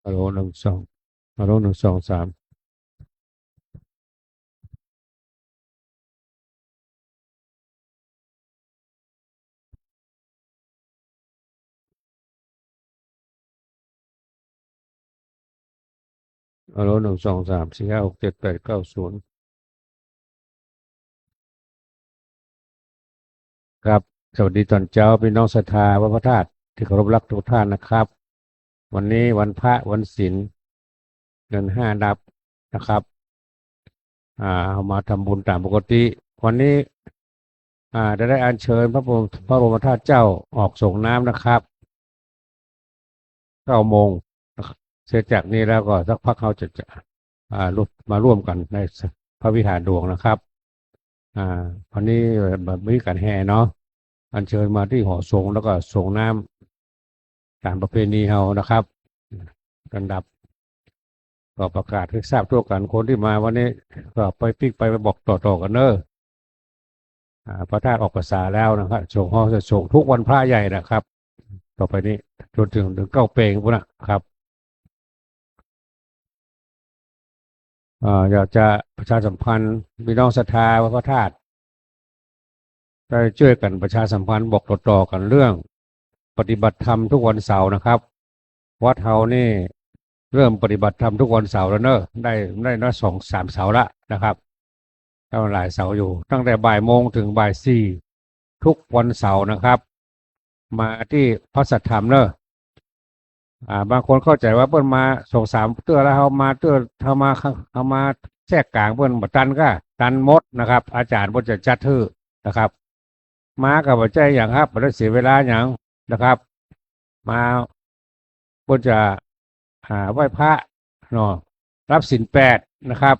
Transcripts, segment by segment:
ฮัลโหลหนึ่งสองฮัลโหลหนึ่งสองสามฮัลโหลหนึ่งสองสามสี่ห้าหกเจ็ดแปดเก้าศูนย์ครับสวัสดีตอนเช้าพี่น้องศรัทธาวัดพระธาตุที่เคารพรักทุกท่านนะครับวันนี้วันพระวันศีลเงินห้าดับนะครับเอามาทำบุญตามปกติวันนี้ได้อัญเชิญพระบรมธาตุเจ้าออกส่งน้ำนะครับ9 โมงเสร็จจากนี้แล้วก็สักพักเขาจะรุดมาร่วมกันในพระวิหารหลวงนะครับอ่าวันนี้แบบมีการแห่เนาะอัญเชิญมาที่หอสงฆ์แล้วก็ส่งน้ำตามประเพณีเฮานะครับกันดับก็ประกาศให้ทราบทั่วกันคนที่มาวันนี้ก็ไปบอกต่อกันเนอะพระธาตุออกพรรษาแล้วนะครับส่งเขาจะส่งทุกวันพระใหญ่นะครับต่อไปนี้จนถึงเก้าเปงพุ่นนะครับอยากจะประชาสัมพันธ์พี่น้องศรัทธาวัดพระธาตุได้ช่วยกันประชาสัมพันธ์บอกต่อๆกันเรื่องปฏิบัติธรรมทุกวันเสาร์นะครับวัดเฮานี่เริ่มปฏิบัติธรรมทุกวันเสาร์แล้วเนอะได้นะ2-3 เสาร์ละนะครับก็หลายเสาร์อยู่ตั้งแต่บ่ายโมงถึงบ่ายสี่ทุกวันเสาร์นะครับมาที่พระสัทธรรมเนอะบางคนเข้าใจว่าเปิ้นมา2-3 เตื้อแล้วเขามาเตื้อเขามาแทรกกลางเปิ้นบัตันก็ตันมดนะครับอาจารย์บ่จะจัดทื่อนะครับมากับปัจจัยอย่างครับบ่ได้เสียเวลาอย่างนะครับมาเพิ่นจะไหว้พระเนาะรับศีล8นะครับ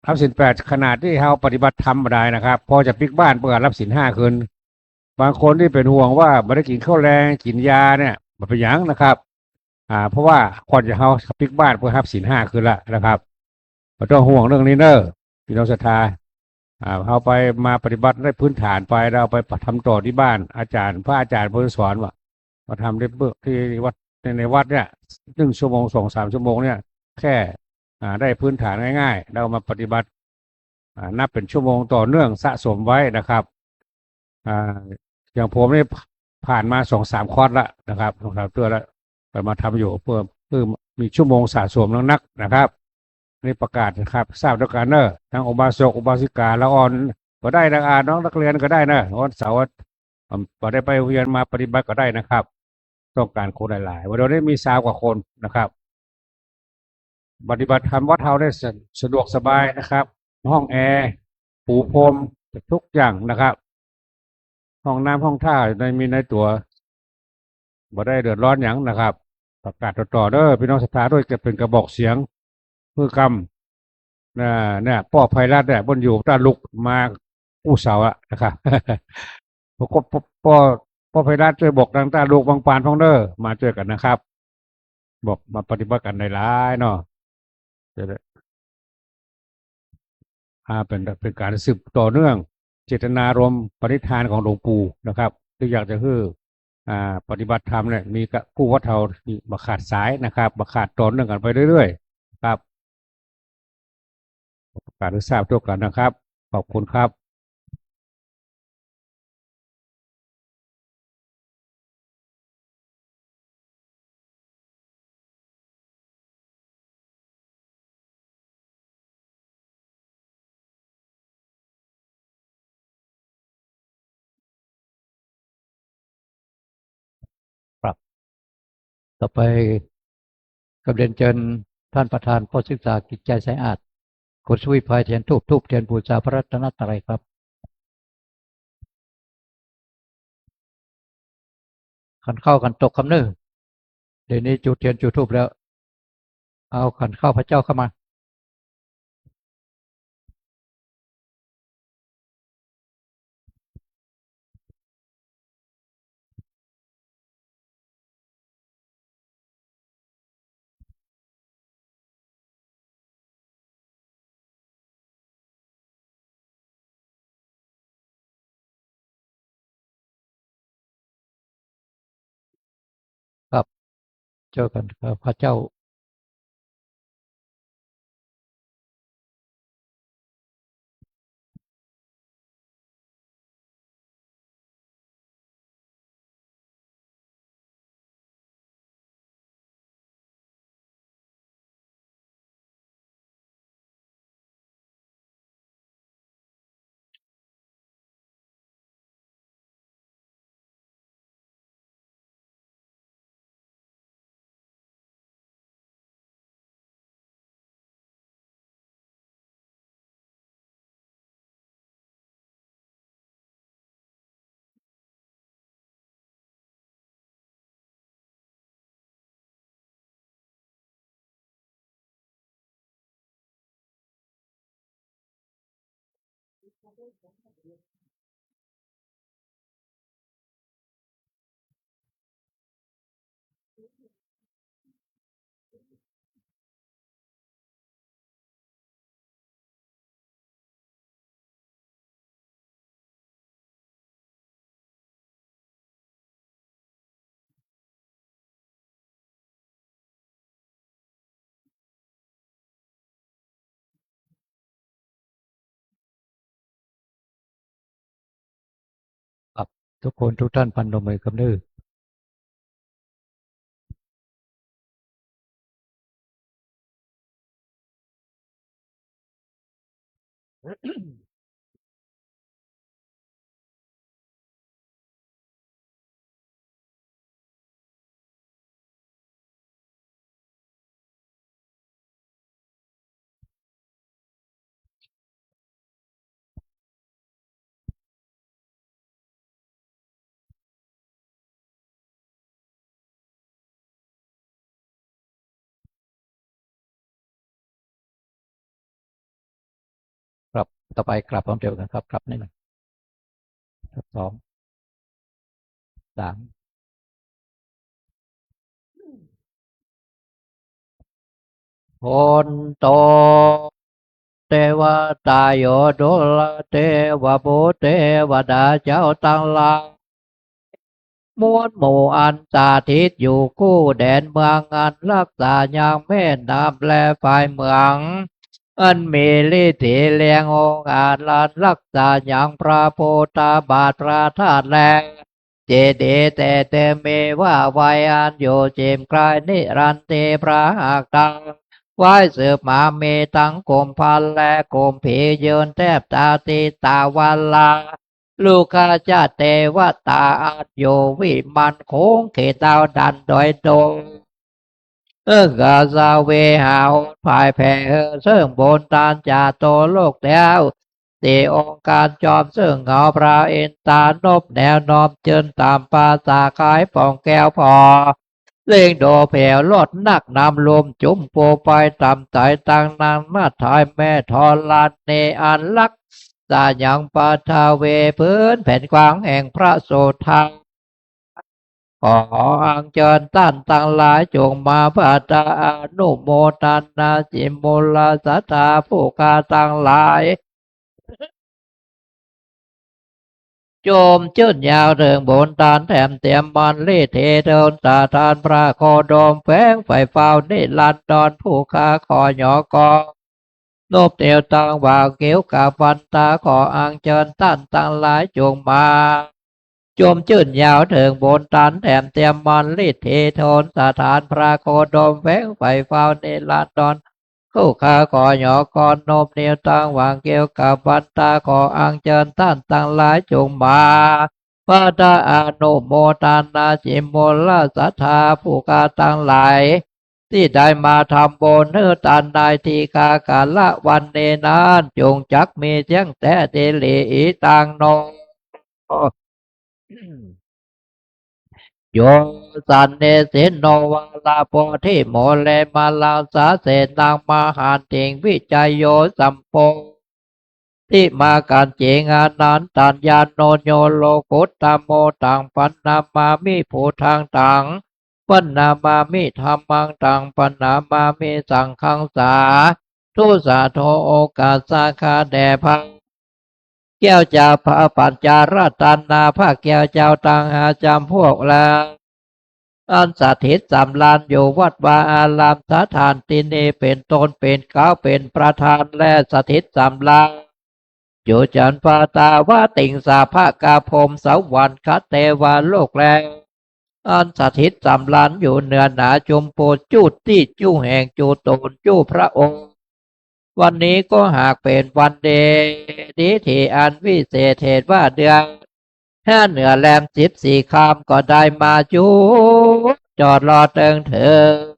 รับศีล8ขนาดที่เฮาปฏิบัติธรรมบ่ได้นะครับพอจะปิกบ้านเปิดรับศีล5คืนบางคนที่เป็นห่วงว่าบ่ได้กินข้าวแรงกินยาเนี่ยบ่เป็นหยังนะครับเพราะว่าก่อนจะเฮาปิกบ้านเพื่อรับศีล5คืนละนะครับบ่ต้องห่วงเรื่องนี้เด้อพี่น้องศรัทธาเอาไปมาปฏิบัติได้พื้นฐานไปแล้วเอาไปทำต่อที่บ้านอาจารย์พระอาจารย์เพิ่นสอนว่ามาทำได้เบื้องที่วัดในวัดเนี่ย1 ชั่วโมง 2-3 ชั่วโมงเนี่ยแค่ได้พื้นฐานง่ายๆเรามาปฏิบัตินับเป็นชั่วโมงต่อเนื่องสะสมไว้นะครับอ่าอย่างผมนี่ผ่านมา2-3 คอร์สละนะครับ2-3 เดือนแล้วไปมาทำอยู่เพื่อมีชั่วโมงสะสมนักนะครับนี่ประกาศนะครับทราบด้วยกันเนอะทั้งอุบาสกอุบาสิกาละอ่อนก็ได้นักน้องนักเรียนก็ได้นะวันเสาร์ก็ได้ไปเรียนมาปฏิบัติก็ได้นะครับต้องการคนหลายๆวันนี้มี30 กว่า คนนะครับปฏิบัติธรรมวัดเฮาได้สะดวกสบายนะครับห้องแอร์ปูพรมทุกอย่างนะครับห้องน้ำห้องท่าในตัวบ่ได้เดือดร้อนอย่างนะครับประกาศต่อเด้อพี่น้องศรัทธาด้วยจะเป็นกระบอกเสียงเพื่อกำเนี่ยป้อไพรัตน์เนี่ยบนอยู่ต้าลุกมากู้เสาอะนะครับพวกป้อไพรัตน์ช่วยบอกทางต้าลุกบางปานพ้องเด้อมาช่วยกันนะครับบอกมาปฏิบัติกันในหลายเนาะจะได้เป็นการสืบต่อเนื่องเจตนารมณ์ปณิธานของหลวงปู่นะครับที่อยากจะให้ปฏิบัติธรรมเนี่ยมีผู้วัดเทาบักขาดสายนะครับบักขาดต่อเนื่องกันไปเรื่อยๆครับประกาศให้ทราบทั่วกันนะครับขอบคุณครับ ต่อไปกับเรียนเชิญท่านประธานผู้ศึกษากิจใจสะอาดกดสวิตช์ไฟเทียนทูบเทียนบูชาพระรัตนตรัยครับขันเข้าขันตกคำนึงเดี๋ยวนี้จุดเทียนจุดทูบแล้วเอาขันเข้าพระเจ้าเข้ามาครับเจอกันครับพระเจ้าครับทุกคนทุกท่านพันนมือคำนึงครับต่อไปกลับพร้อมเดียวกันครับกลับนี่นะสองสามคนโตเทวตาโยดุลเทวบุตรเทวดาเจ้าตั้งหลายมวลหมู่อันสาธิตอยู่คู่แดนเมืองอันรักษาอย่างแม่น้ำและฝ่ายเมืองอันมีฤทธิเลียงองค์อาจลานรักษาอย่างพระโพธาบาทพระธาตุแลเจดีย์แต่เต็มมีว่าไว้อันอยู่จิมกลายนิรันตีพระหักตังไว้สืบมามีทั้งกลมพันและกลมผียืนแทบตาตีตาวันลาลูกาจาเทวตาอาจโยวิมันคงเขตดาวดันโดยตรงกาซาเวหาวภายแผ่เสื่องบนตานจาโตโลกแล้วตีองค์การจอมซึ่งเงาพระอินตานบแนวนอมเจินตามปาสาขายป่องแก้วพอเล่งโดแผ่ลดนักนำลมจุ่มโปไปต่ำไต่ตังนางมาทายแม่ทอลานเนอันลักษายังปาทาเวพื้นแผ่นกว้างแห่งพระโสธาขออังเชิญท่านทั้งหลายจงมาพระตาอนุโมทนาจิมุลสัทธาผู้กาทั้งหลายโจมจื่นยาวเริงบนตานแถมเตรียมมันเล่เทเดินตาทานพระโคดมแฝงไฟเฝ้านิลันดอนผู้คาขอหยอกอนบเตียวตังว่าเกี้ยวกับวันตาขออังเชิญท่านทั้งหลายจงมาโจมจื่นยาวเถิงบนตันแถมเตรียมมันลิเทโทนสถานพระโคดมแฝงไฟเฝ้าเนลาดอนคู่ขาขอหยอกอนนบเนียวตังวางเกี่ยวกับวันตาขออังเชิญท่านทั้งหลายจงมา พระตาอนุโมทนาจิมลลศรัทธาผู้กาตั้งหลายที่ได้มาทำบุญเนื้อตานใดทีกากาละวันเนนานจงจักมีเจียงแต่เดลีอีตังโนโยสันเนสินโนวาลาโพธิโมเลมาลาสาเสนังมหันติงวิจัยโยสัมโพที่มาการเจงานันตัญญาโนโยโลกุตตโมตังปันนามามิภูทางตังปันนามามิธรรมังตังปันนามามิสังฆังสาทุสาโทโอกาสาคาแด่พระแก้วเจ้าพระปัญจาราตันนาพระแก้วเจ้าตังหาจำพวกแล้วอันสถิตสำลานอยู่วัดวาอารามสถานที่นี้เป็นตนเป็นเก้าเป็นประธานและสถิตสำลานอยู่จันปาตาวาติงสาภากาพรมสวรรคเทวาโลกแรงอันสถิตสำลานอยู่เหนือหนาจุมโพจูดที่จูแห่งจูตนจูพระองค์วันนี้ก็หากเป็นวันเดดีที่อันวิเศษเหตุว่าเดือนถ้าเหนือแรม14 ค่ำก็ได้มาจูจอดรอเติงเถิด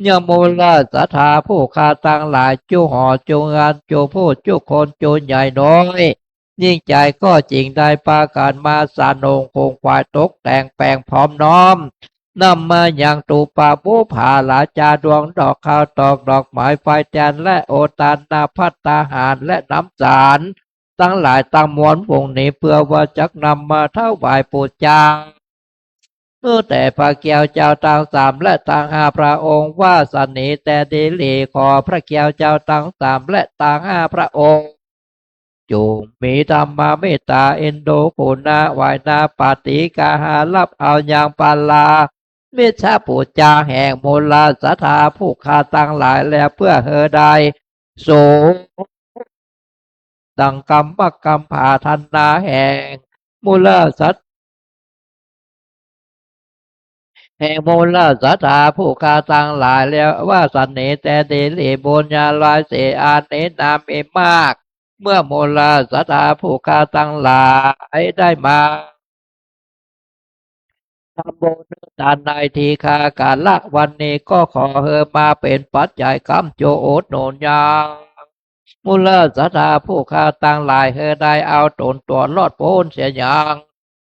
ยมูลศรัทธาผู้คาตั้งหลายจูห่อจูงานจูผู้จูคนจูใหญ่น้อยยิ่งใจก็จริงได้ปาการมาสานงคงควายตกแต่งแปลงพร้อมน้อมนำมาอย่างตูปาบูผาหลาจาดวงดอกข้าวตอกดอกไม้ไฟแจนและโอตานนาพัตตาหารและน้ำสารตั้งหลายตั้งมวลวงนี้เพื่อว่าจักนำมาถวายปู่จาแต่พระเกียวเจ้าตั้งสามและตั้งห้าพระองค์ว่าสนิแต่ดีหลีขอพระเกียวเจ้าตั้งสามและตั้งห้าพระองค์จงมีธรรมเมตตาเอ็นโดปุณาวายนาปาติกาหารับเอาอย่างปาลาเมชฌาปู่จาแห่งมูลศรัทธาผู้คาตั้งหลายแล้วเพื่อเฮอได้โสดังกรรมกรรมผาทันนาแห่งมูลสัตแห่งมูลศรัทธาผู้คาตั้งหลายแล้วว่าสันนิแต่เดลีบุญญาลอยเสอานินามเอมากเมื่อมูลศรัทธาผู้คาตั้งหลายได้มาทำบุญทานในทีคาการละวันนี้ก็ขอเฮอมาเป็นปัจจัยกรรมโจโอดโนนยามูลศรัทธาผู้คาตั้งหลายเฮอได้เอาตนตัวรอดพ้นเสียอย่าง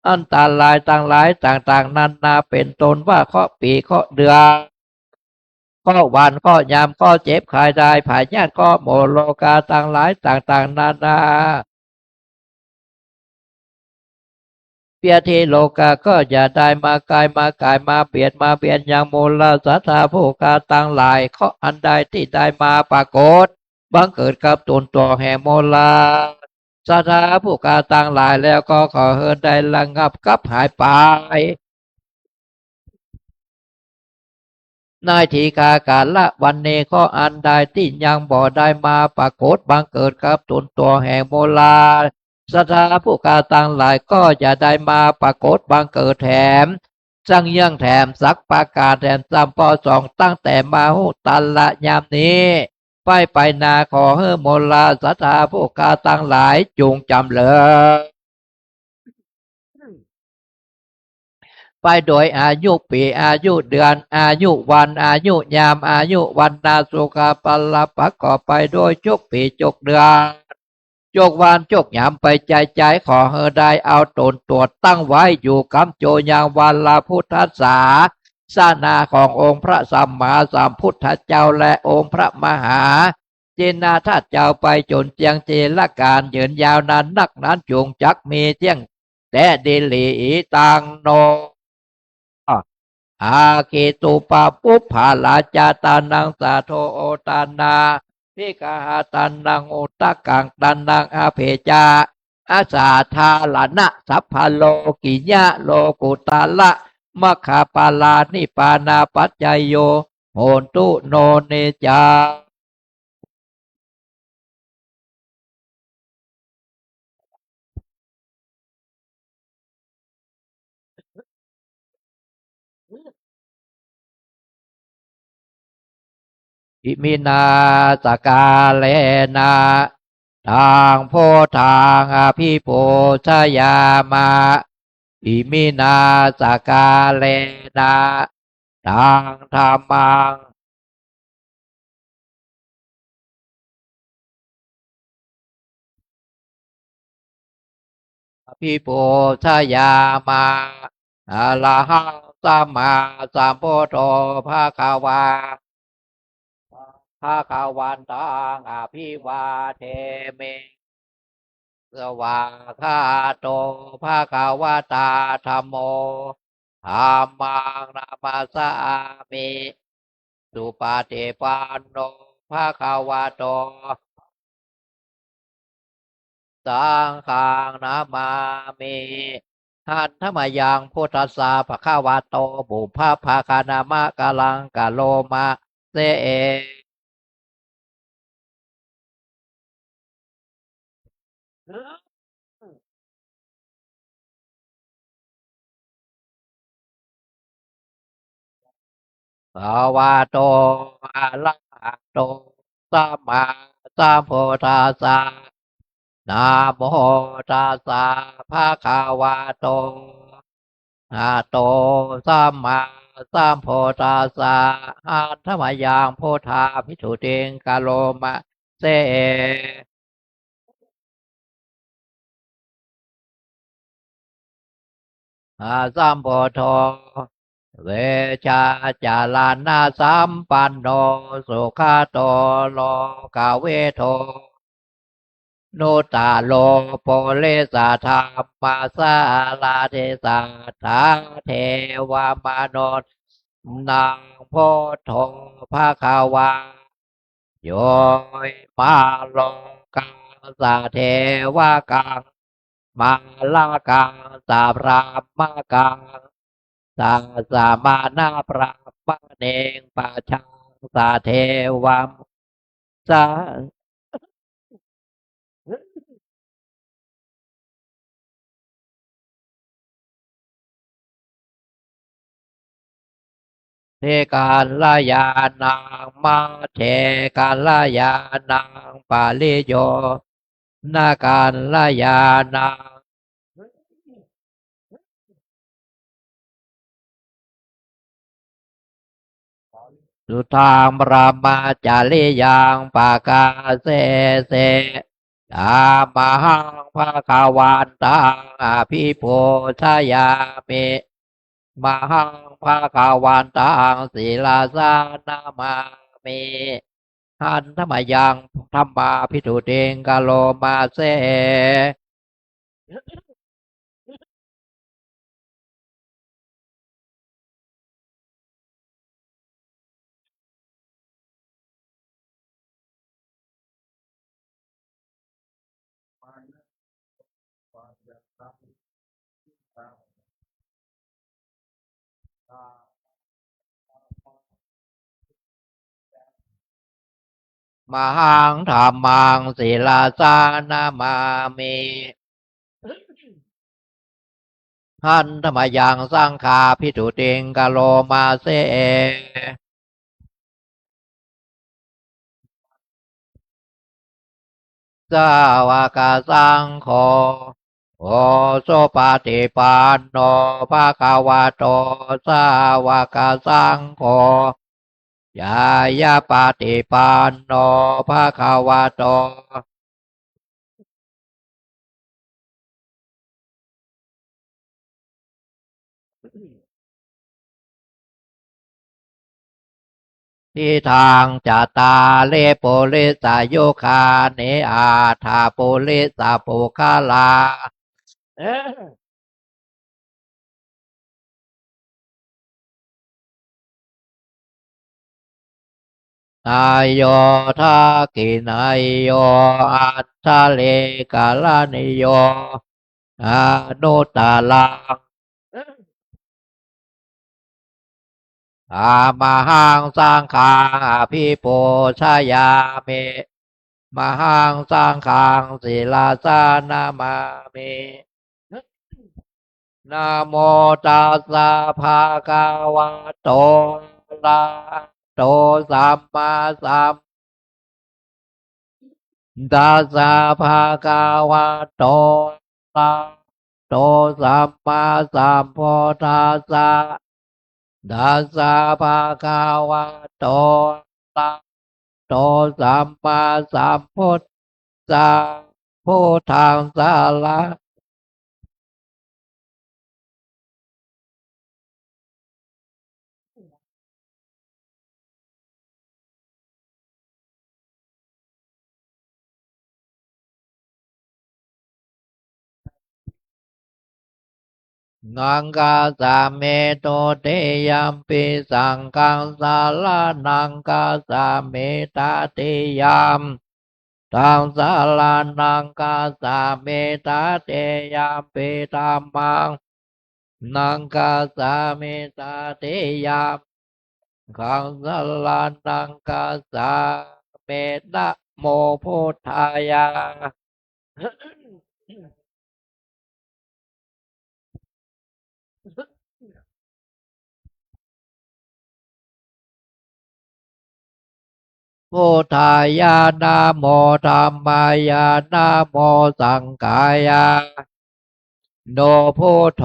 อันตรายต่างหลายต่างๆนั้นนาเป็นตนว่าข้อปีข้อเดือนข้อวันข้อยามข้อเจ็บขายได้ผายญาติข้อโมโลกาต่างหลายต่างๆนานาเปียทีโลกาก็อย่าได้มากายมาเบียดอย่างมูลศรัทธาผู้คาตั้งหลายข้ออันใดที่ได้มาปรากฏบังเกิดกับตนตัวแห่งมูลศรัทธาผู้คาตั้งหลายแล้วก็ขอเฮินได้ระงับกับหายไปนายทีกาการละวันเนข้ออันใดที่ยังบ่ได้มาปรากฏบังเกิดกับตนตัวแห่งมูลศรัทธาผู้คาตั้งหลายก็จะได้มาปรากฏบังเกิดแถมสั่งยังแถมสักประกาศแถมซ้ำปอสองตั้งแต่มาหุตันละยามนี้ไปนาขอเฮโมลาศรัทธาผู้คาตั้งหลายจงจำเลยไปโดยอายุปีอายุเดือนอายุวันอายุยามอายุวันนาสุขปละประกอบไปโดยจุกปีจุกเดือนจกวานจกยามไปใจขอเฮอได้เอาตนตรวจตั้งไว้อยู่กำโจยางวันลาพุทธศาสนาขององค์พระสัมมาสัมพุทธเจ้าและองค์พระมหาเจนาทัตเจ้าไปจนเจียงเจละการยืนยาวนานนักนั้นจงจักมีเจียงแต่เดลีตังโนอาคิตุปาปุพาลาจาตานังสาโทโอตานาพิกาหาตานังโอตะกังตานังอาเพจาอาสาธาลานะสัพพโลกิยะโลกุตาละมะขาปาลานิปานาปัจจยโยโหนตุโนเนจาอิมินาสกาเลนะทางโพทางอภิโพชยามา อิมินาสกาเลนะตังธรรมังอภิปูชยามาอะระหังสัมมาสัมพุทโธภะคะวาภะคะวันตังอภิวาเทมิสวากขาโตภะคะวะตาธัมโมธัมมังนามัสสามิสุปฏิปันโนภะคะวะโตสังฆังนามามิหันธรรมยังพุทธัสสะภะคะวะโตบุพพะคานามะกะลังกะโลมะเสเอภาวะโตอะระหะโตสัมมาสัมพุทธัสสะนะโมตัสสะภะคะวะโตอะโตสัมมาสัมพุทธัสสะหันธรรมยังพุทธาภิกขุติงกะโลมะเสเออาสัมโพโธเวชาจาลานาสัมปันโนสุขโตโลกาเวโทนุตตาโลโปเลสาธรรมาสาลาเทสาทาเทวามานนนางโพธภาคาวาโยยมาโลกังสาเทวากังมาลากังสาพรามกังสาสามานาพระมเนงปะชังสาเทวัมสาเทกาลยานางมาเทกาลยานางปาลิโยนาการลยานางสุทางบรามาจาริยังปากาเสเสธามหังภาคาวันตังอภิปูชยามิมหังภาคาวันตังศีลาสานามามิหันธรรมยังธรรมาภิกขุติงกะโลมาเสมหังธรรมังศีลาสานามามิหันธรรมยังสังฆาภิกขุติงกะโลมาเสสาวกสังโฆโอโสปฏิปันโนภะคะวะโตสาวกสังโฆยายาปฏิปันโนภะคะวะโตที่ทางจตาเลปุริสายุคาเนอาถาปุริสาปุคาลานายโยทากินายโยอัตถะเลกาลานิโยอนุตตลังอามหังสังฆังอภิปูชยามิมหังสังฆังศิลาสานามามินะโมตัสสะภะคะวะโตอะระหะโตสัมมาสัมพุทธัสสะภะคะวะโตอะระ โตสัมมาสัมพุทธัสสะธัสสะภะคะวะโตอะระหะโตสัมมาสัมพุทธัสสะพุทธังสารณะนังกาสาเมโตเตยัมปิสังฆังสารนังกาสาเมตาเตยัมตังสารนังกาสาเมตาเตยัมปิธัมมังนังกาสาเมตาเตยัมขังสารนังกาสาเมนะโมพุทธายะ พุทธายานาโมธัมมายานาโมสังฆายาโนพุทโธ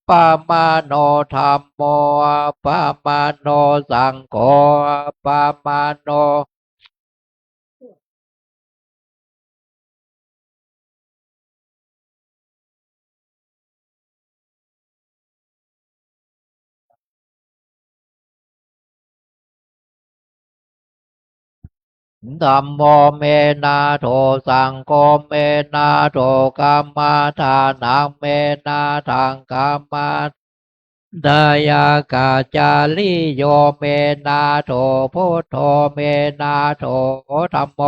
ปะมาโนธัมโมปะมาโนสังโฆปะมาโนธัมโมเมนาโถสังโฆเมนาโถกัมมาทานังเมนาทังกัมมาดายากาจาลิโยเมนาโถพุทโธเมนาโถธัมโม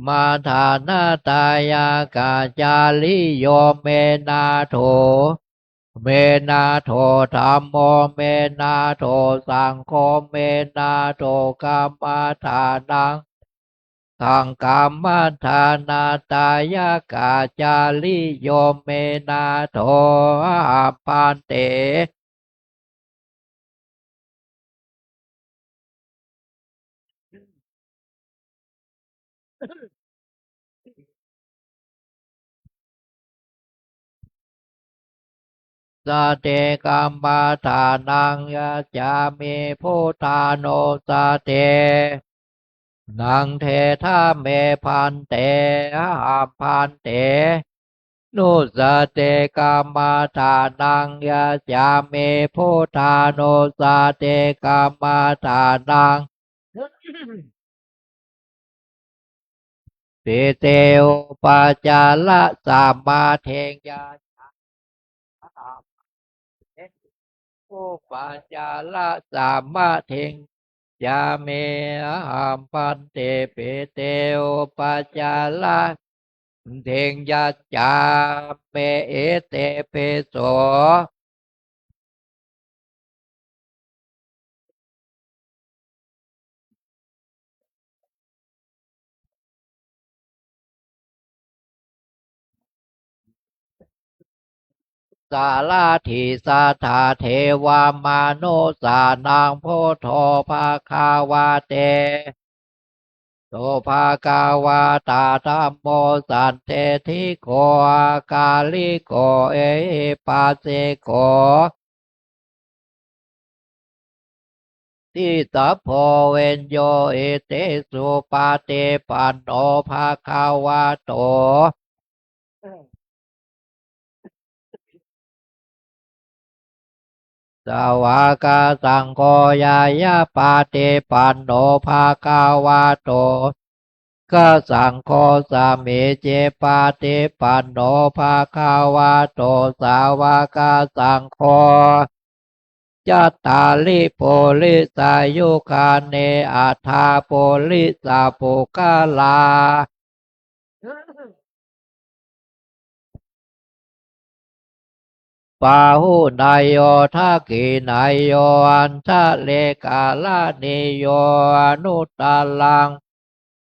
มาทานาตายากาจาลิโยเมนาโถเมนาโถธัมโมเมนาโถสังโฆเมนาโถกัมมาทานังทังกัมมาทานาตายากาจาลิโยเมนาโถอาปันเตสเตกัมมาทานังยาจามิพุทธาโนสเต นังเทธาเมพันเตอาพันเตนุสเตกามาทานังยาจาเมพุทธานุสเตกามาทานังปิเตวปัจจาละสัมมาเทงยาอุปัจจาละสัมมาเทงยาเมหัมปันเตปิเตวปัจจาละเทงยัจจาเมเอเตเปโสสาลาทิสาธาเทวามานุสานังโพโธภาคาวาเตโตภาคาวาตาธัมโมสันเทธิโกอากาลิโกเอหิปัสสิโกทิสัพโพเวนโยเอเตสุปาเตปันโนภาคาวาโต สวากาสังโฆยายาปาเตปันโนภาคาวาโตกาสังโฆสามิเจปาเตปันโนภาคาวาโตสาวากาสังโฆจัตตาลิโพลิสายุคาเนอัฏฐาโพลิสาปุกาลาปาหุนายโยทักขินายโยอันทะเลกาลานิโยอนุตตลัง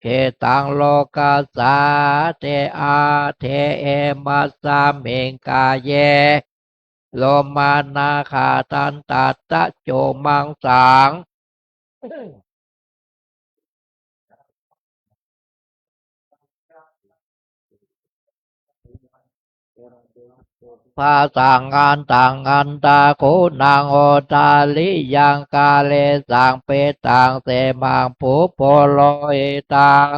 เขตังโลกัสสาเทอาเทเอมัสสามิงกาเยโลมานาคาตันตัตตะโจมังสัง ภาสังอันตังอันตาโคุณังโอตาลิยังกาเลสังเปตังเสมังผูโพโลหิตัง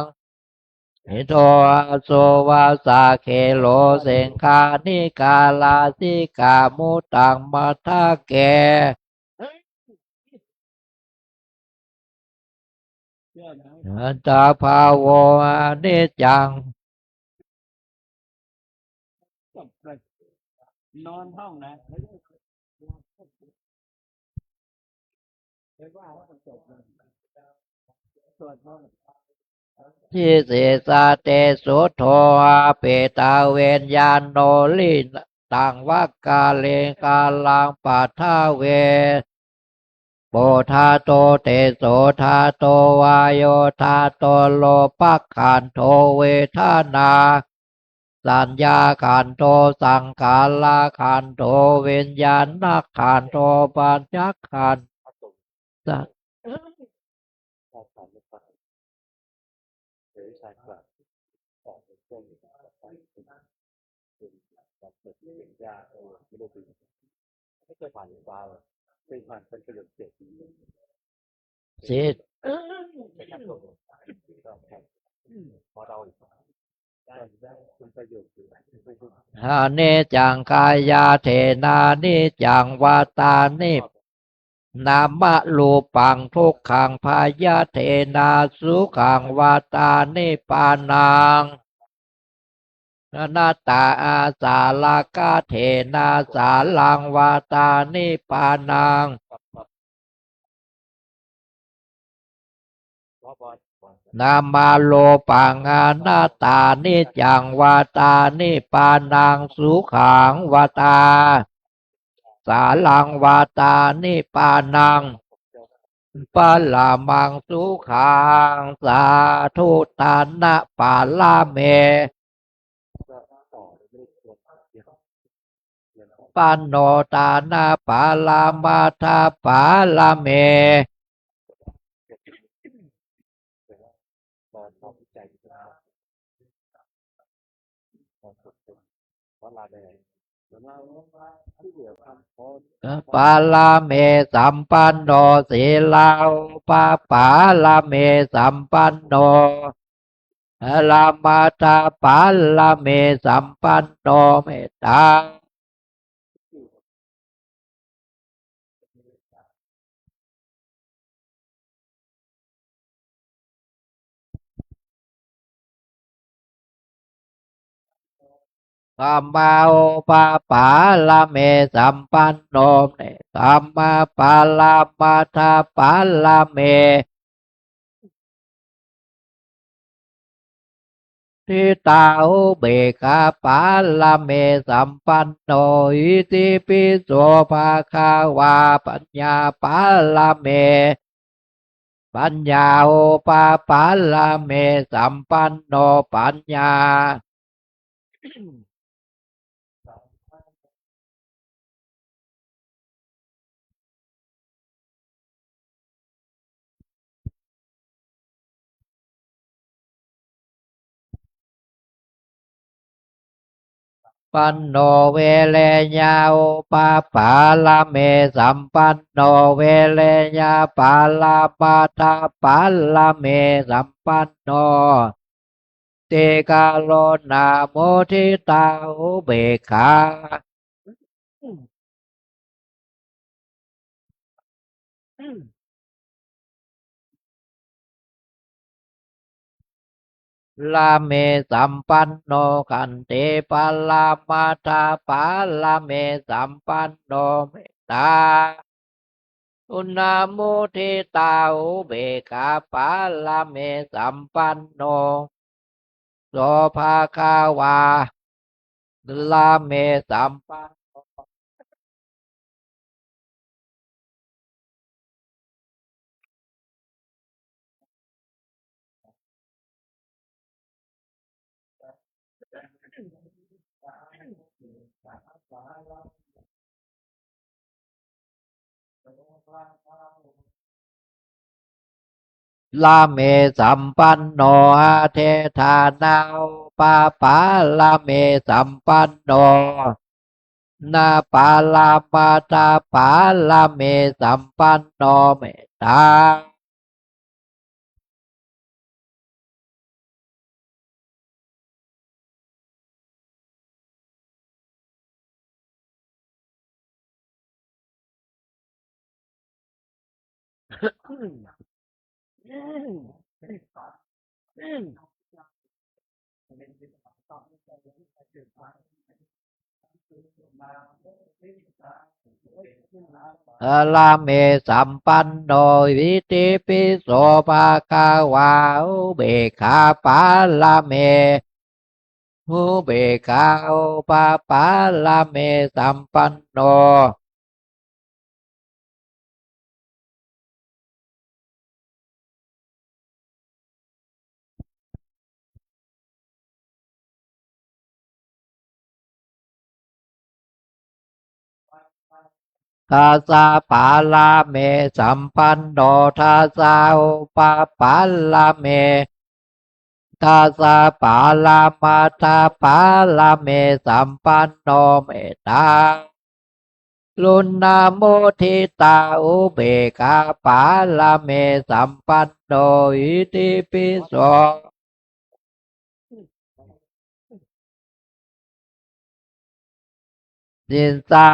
นิโทอาโสวาสาเคโลเสงคานิกาลาสิกามุตังมัทธะเกอันตาภาโวอนิจจังนอนห้องนะทิเสสาเตสุโทอาเปตาเวนญาโนลิตังวักกาเลกาลังปัทธาเวโปธาโตเตโสธาโตวายโยธาโตโลปักขันโทเวทนาสัญญาขันโทสังขารละขันโทวิญญาณขันโทปัญจขันธ์สัตสิทธานิจังกายาเทนานิจังวาตานินามะรูปังทุกขังพายาเทนาสุขังวาตานิปานังนาตาอาสาลากาเทนาสาลังวาตานิปานังนามาโลปังอานาตานิจังวาตานิปานังสุขังวาตาสาลังวาตานิปานังปะลามังสุขังสาธุตานะปาลาเมปันโนตานะปาลามาทาปาลาเมปาลาเมสัมปันโนสีลาปาปาลาเมสัมปันโนลามาตาปาลาเมสัมปันโนเมตตาสัมมาโอปาปาลาเมสัมปันโนเมสัมมาปาลามาทาปาลาเมทิตาอุเบกขาปาลาเมสัมปันโนอิติปิโสภาคาวาปัญญาปาลาเมปัญญาโอปาปาลาเมสัมปันโนปัญญาปันโนเวเลญาโอปาปาลาเมสัมปันโนเวเลญาปาลาปาตาปาลาเมสัมปันโนเตกาโลนาโมทิตาอุเบกขาลาเมสัมปันโนขันเตปาลามาตาปาลาเมสัมปันโนเมตตาอุณาโมทิตาอุเบกขาปาลาเมสัมปันโนโสภาคาวาลาเมสัมปันลาเมสัมปันโนอาเทธานา ปาปาลาเมสัมปันโนนาปาลามาตาปาลาเมสัมปันโนเมตตาลาเมสัมปันโนวิติปิโสภาคาวาอุเบกขาปาลาเมอุเบกขาอุปาปาลาเมสัมปันโนทาสาปาลาเมสัมปันโนทาสาอุปาปาลาเมทาสาปาลามาทาปาลาเมสัมปันโนเมตตาลุนนาโมทิตาอุเบกขาปาลาเมสัมปันโนอิติปิโสสินสา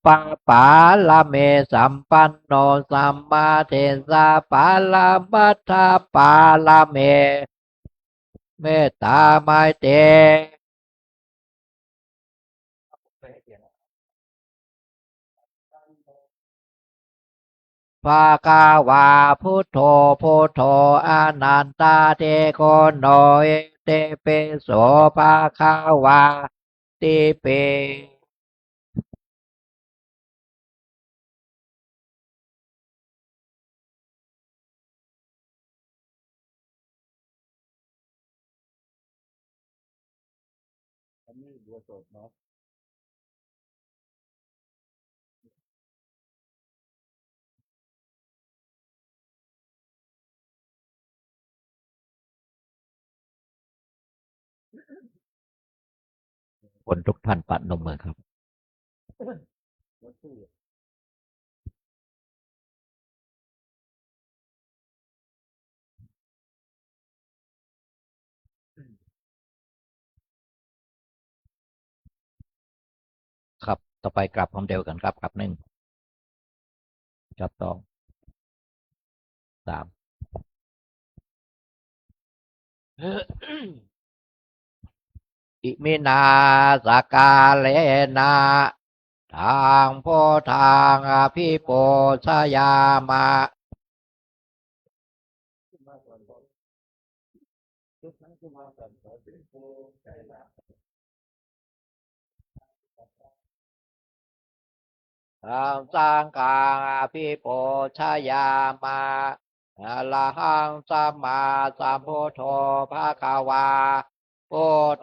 ปาปาลาเมสัมปันโนสัมมาเทสาปาลามัทธาปาลาเมเมตตาไมเตภาคาวาพุทโธพุทโธอนันตาเทโกโนเอเตเปโสภาคาวาติเปคนทุกท่านปัดนมมือครับครับต่อไปกลับคำเดียวกันครับกลับหนึ่งกลับสองสามอิมินาสกาเลนะทางโพทางอภิโปชยามะทางสร้างกลางอภิโปชยามะอะระหังสัมมาสัมพุทโธภะคะวาโพ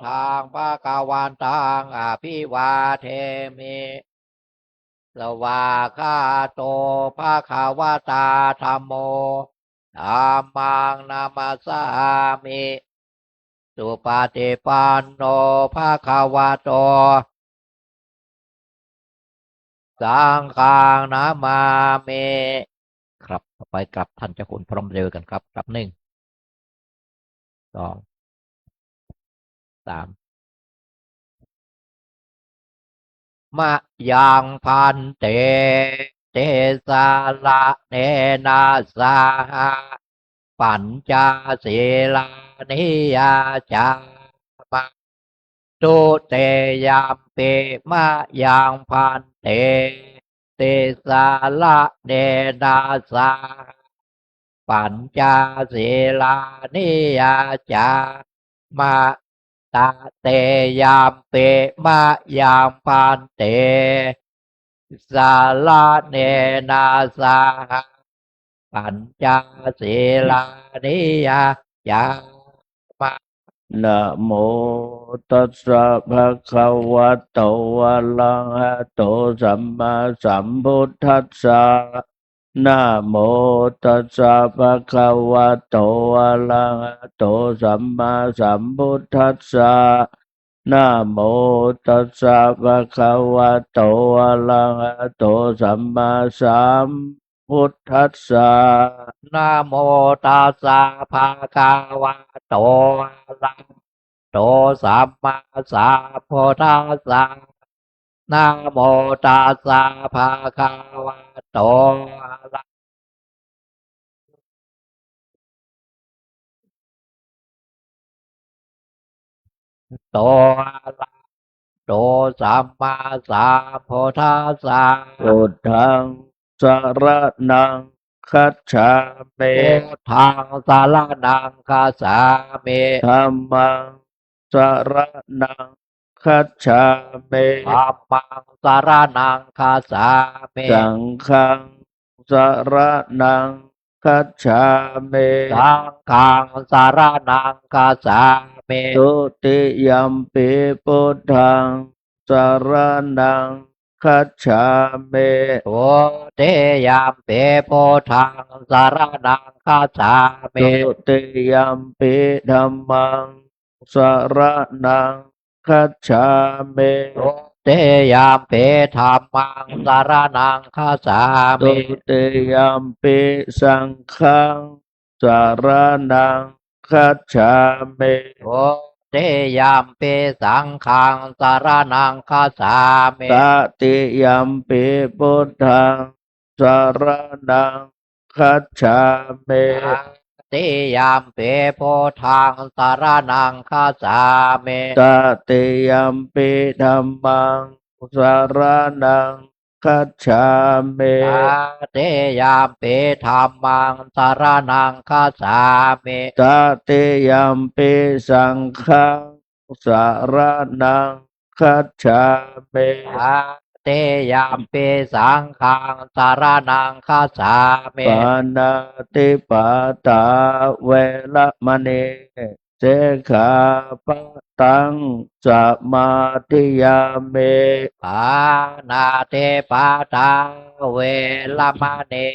ทางภะคะวันตังอภิวาเทมิสวากขาโตภะคะวตาธัมโมธัมมังนามัสสามิสุปฏิปันโนภะคะวะโตสังฆังนามามิครับต่อไปกลับท่านเจ้าคุณพร้อมเร็วกันครับกลับหนึ่งสองสามมะยังพันเตเตสาละเนนาสาหะปัญจศีลานิยาจามะตุเตยามเปมะยังพันเตเตสาละเนนาสาหะปัญจศีลานิยาจามะตาเตยามเปมะยามพันเตสาลาเนนาสาหะปัญจศีลานิยายามะนะโมตัสสะภะคะวะโตอะระหะโตสัมมาสัมพุทธัสสะ นะโมตัสสะภะคะวะโตอะระหะโตสัมมาสัมพุทธัสสะนะโมตัสสะภะคะวะโตอะระหะโตสัมมาสัมพุทธัสสะนะโมตัสสะภะคะวะโตอะระหะโตสัมมาสัมพุทธัสสะนะโมตัสสะภะคะวะโตอะระโตอะระหะโตสัมมาสัมพุทธัสสะพุทธังสรณังคัจฉามิ พุทธังสารนังคัสสามิ ธัมมังสรณังคัจฉามิ ธัมมังสารนังคัสสามิ สังฆังสรณังคัจฉามิ สังฆังสารนังคัสสามิ ทุติยัมปิพุทธังสรณังคัจฉามิ ทุติยามปิพุทธังสารนังคัสสามิ ทุติยัมปิธัมมังสรณังคัจฉามิ ทุติยามปิธัมมังสารนังคัสสา ตุ มิ ติยัมปิสังฆังสารนังคัจฉามิ ทุติยามปิสังฆังสารนังคัสสามิ ตติยัมปิพุทธังสารนังคัจฉามิ ติยามปิพุทธังสารนังคัสสามิ ตติยัมปิธัมมังสารนังคัจฉามิ ติยามปิธัมมังสารนังคัสสามิ ตติยัมปิสังฆังสารนังคัจฉามิ ติยามปิสังฆังสารนังคัสสามิ ปานาติปาตาเวระมณีเสขาปะตังสมาธิยามิ ปานาติปาตาเวรมณี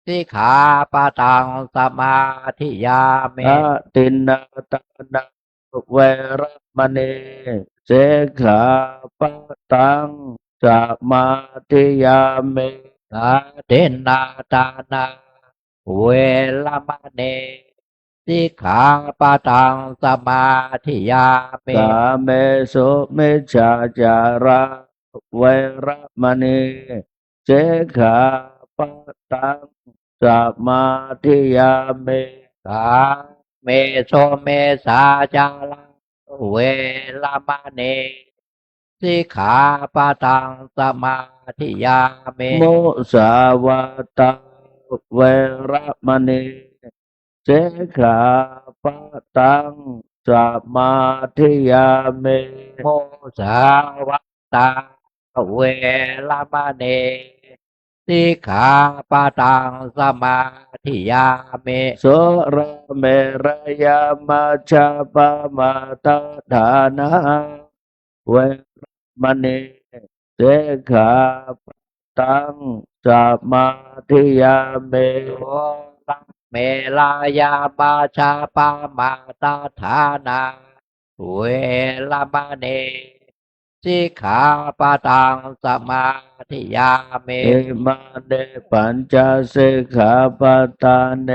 สิกขาปะทังสมาธิยามิ อาตินนาตานาเวระมณีเสขาปะตังสมาธิยามิ อาทินนาตานาเวรมณีสิกขาปะทังสมาธิยามิ สาเมสุมิจฉาจาระเวระมณีเสขาปะตังสมาธิยามิ สาเมโสเมสาจาราเวรมณีสิกขาปะทังสมาธิยามิ มุสาวาตาเวระมณีเสขาปะตังสมาธิยามิ โมสาวตาเวรมณีสิกขาปะทังสมาธิยามิ โสระเมระยามาชาปามาตาฐานาเวระมณีเสขาปะตังสมาธิยามิ โอรังเมลายามาชาปามาตาฐานาเวรมณีสิกขาปะทังสมาธิยามิ เอมาเนปัญจสิกขาปตาเน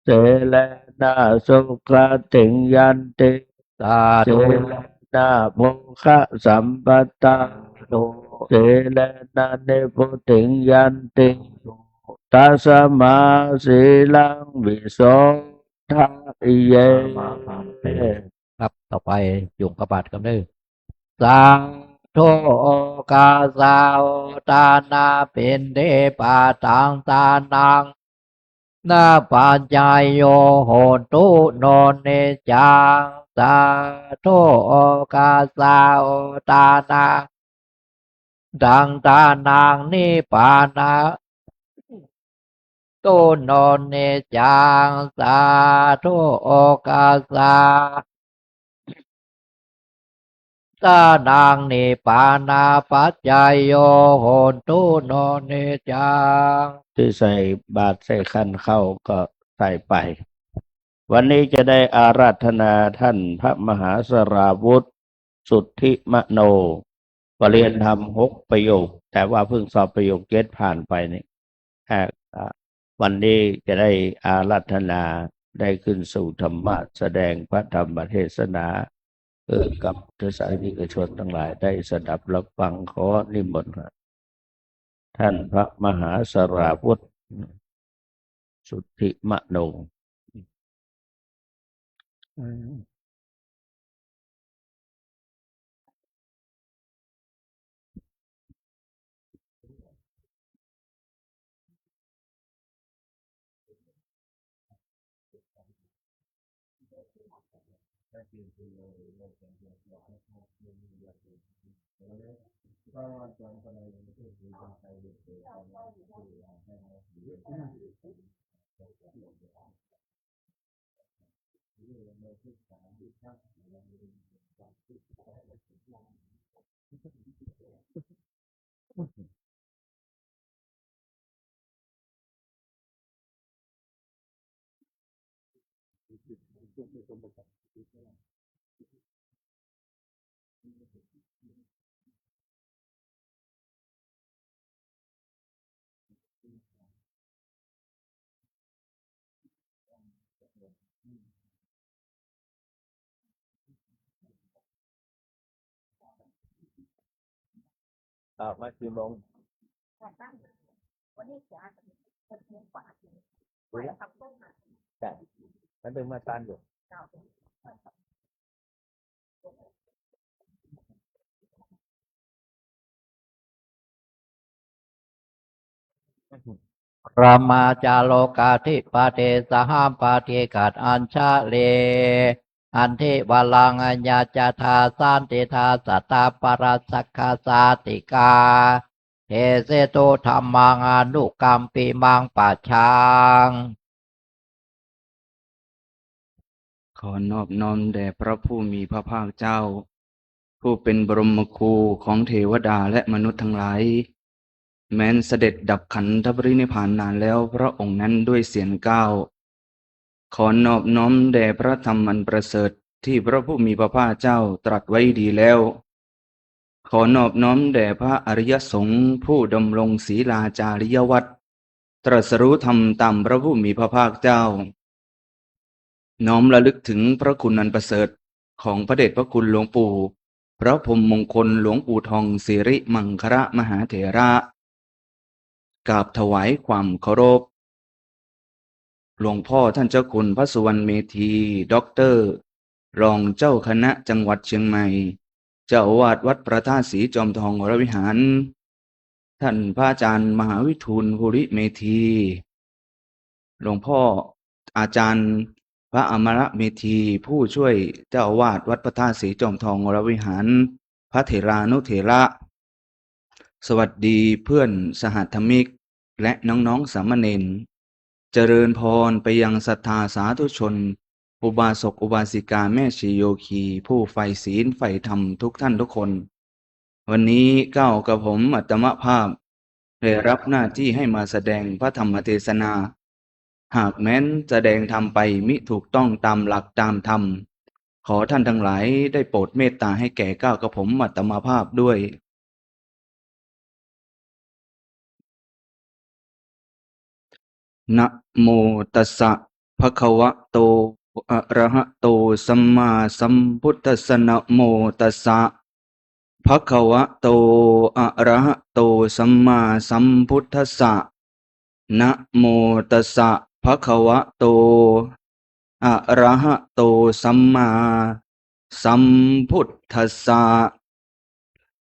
เสเลนะสุขติงยันติ สา เส ธุ เลนะโภคะสัมปตา ตุ เสเลนะเนพุติงยันติตัสมาสีลังวิโสทะเย ครับต่อไปยุงกระบาดกันเลยสาธุกาสาวตานาเป็นเดปาตังตานังนาปัญญายโยโหตุโนเนจังสาธุกาสาวตานาดังตานางนิปานาตุโนเนจังสาธุกาสา สานางนิปานาปัจจายโยโหนตุโนเนจังที่ใส่บาตรใส่ขันเข้าก็ใส่ไป วันนี้จะได้อาราธนาท่านพระมหาสราวุธสุทธิมโนปรริญญาธรรม6 ประโยค แต่ว่าเพิ่งสอบประโยค7ผ่านไปนี่วันนี้จะได้อาราธนาได้ขึ้นสู่ธรรมะแสดงพระธรรมเทศนากับทศนิกชนทั้งหลายได้สดับรับฟังขอนิมนต์ท่านพระมหาสราวุธสุทธิมโนมากี่โมงใช่มันเป็นมาตานอยู่รามาจาโลกาธิปเทสหัมปาเทกัดอัญชาเลอันเทวลังอัญญาจาธาสันติธาสัตตาปรัสสคาสาติกาเทเสโตธรรมังอนุกัมปิมังปัจฉังขอนอบน้อมแด่พระผู้มีพระภาคเจ้าผู้เป็นบรมครูของเทวดาและมนุษย์ทั้งหลายแม้นเสด็จดับขันธปรินิพพานนานแล้วพระองค์นั้นด้วยเสียงก้าวขอนอบน้อมแด่พระธรรมอันประเสริฐที่พระผู้มีพระภาคเจ้าตรัสไว้ดีแล้วขอนอบน้อมแด่พระอริยสงฆ์ผู้ดำรงศีลาจาริยวัตรตรัสรู้ธรรมตามพระผู้มีพระภาคเจ้าน้อมระลึกถึงพระคุณอันประเสริฐของพระเดชพระคุณหลวงปู่พระพรหมมงคลหลวงปู่ทองสิริมังคละมหาเถระกราบถวายความเคารพหลวงพ่อท่านเจ้าคุณพระสุวรรณเมธีด็อกเตอร์รองเจ้าคณะจังหวัดเชียงใหม่เจ้าอาวาสวัดพระธาตุศรีจอมทองวรวิหารท่านพระอาจารย์มหาวิทูลภูริเมธีหลวงพ่ออาจารย์พระอมรเมธีผู้ช่วยเจ้าอาวาสวัดพระธาตุศรีจอมทองวรวิหารพระเถรานุเถระสวัสดีเพื่อนสหธรรมิกและน้องๆสามเณรเจริญพรไปยังศรัทธาสาธุชนอุบาสกอุบาสิกาแม่ชีโยคีผู้ใฝ่ศีลใฝ่ธรรมทุกท่านทุกคนวันนี้ก้าวกับผมอัตมภาพได้รับหน้าที่ให้มาแสดงพระธรรมเทศนาหากแม้นแสดงธรรมไปมิถูกต้องตามหลักตามธรรมขอท่านทั้งหลายได้โปรดเมตตาให้แก่ก้าวกับผมอัตมภาพด้วยนะโมตัสสะภะคะวะโตอะระหะโตสัมมาสัมพุทธัสสะนะโมตัสสะภะคะวะโตอะระหะโตสัมมาสัมพุทธัสสะนะโมตัสสะภะคะวะโตอะระหะโตสัมมาสัมพุทธัสสะ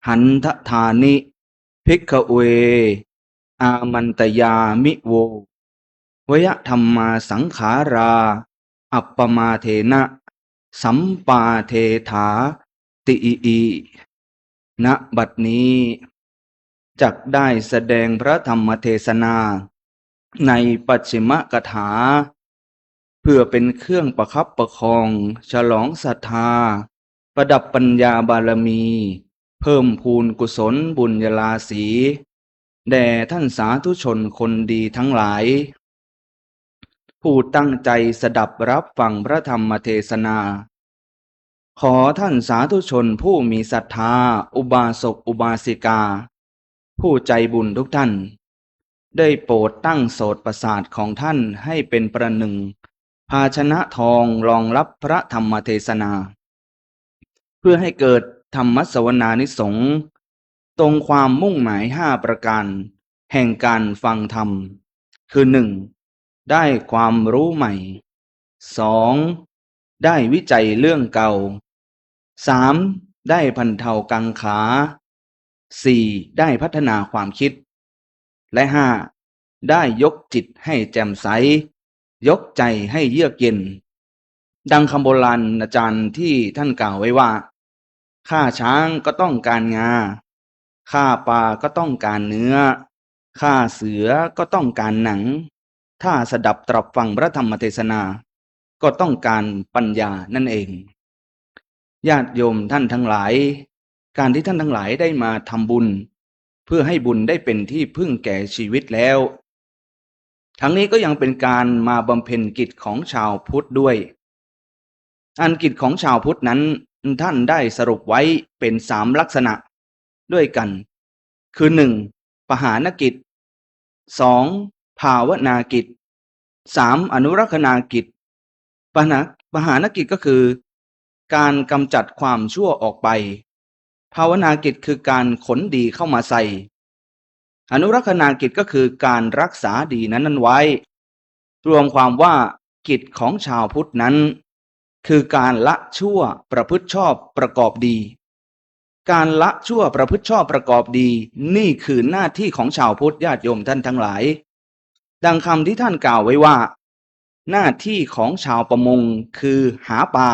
หันทธานิภิกขเวอามันตยามิโววยธรรมาสังขาราอัปปมาเทนะสัมปาเทถาติอิณบัดนี้จักได้แสดงพระธรรมเทศนาในปัจฉิมกถาเพื่อเป็นเครื่องประคับประคองฉลองศรัทธา ประดับปัญญาบารมี เพิ่มพูนกุศลบุญญาราศีแด่ท่านสาธุชนคนดีทั้งหลาย ผู้ตั้งใจสดับรับฟังพระธรรมเทศนา ขอท่านสาธุชนผู้มีศรัทธาอุบาสกอุบาสิกา ผู้ใจบุญทุกท่าน ได้โปรดตั้งโสตประสาทของท่านให้เป็นประหนึ่งภาชนะทองรองรับพระธรรมเทศนา เพื่อให้เกิดธรรมสวนานิสงส์ตรงความมุ่งหมาย5 ประการแห่งการฟังธรรม คือ 1. ได้ความรู้ใหม่ 2. ได้วิจัยเรื่องเก่า 3. ได้บรรเทากังขา 4. ได้พัฒนาความคิด และ 5. ได้ยกจิตให้แจ่มใสยกใจให้เยือกเย็นดังคำโบราณอาจารย์ที่ท่านกล่าวไว้ว่าฆ่าช้างก็ต้องการงาฆ่าปลาก็ต้องการเนื้อฆ่าเสือก็ต้องการหนังถ้าสดับตรับฟังพระธรรมเทศนาก็ต้องการปัญญานั่นเองญาติโยมท่านทั้งหลายการที่ท่านทั้งหลายได้มาทำบุญเพื่อให้บุญได้เป็นที่พึ่งแก่ชีวิตแล้วทั้งนี้ก็ยังเป็นการมาบำเพ็ญกิจของชาวพุทธด้วยอันกิจของชาวพุทธนั้นท่านได้สรุปไว้เป็น3 ลักษณะด้วยกันคือ 1. ปหานกิจ 2. ภาวนากิจ 3. อนุรักษณากิจปหานกิจก็คือการกำจัดความชั่วออกไปภาวนากิจคือการขนดีเข้ามาใส่อนุรักษณากิจก็คือการรักษาดีนั้นไว้รวมความว่ากิจของชาวพุทธนั้นคือการละชั่วประพฤติชอบประกอบดีการละชั่วประพฤติชอบประกอบดีนี่คือหน้าที่ของชาวพุทธญาติโยมท่านทั้งหลายดังคำที่ท่านกล่าวไว้ว่าหน้าที่ของชาวประมงคือหาปลา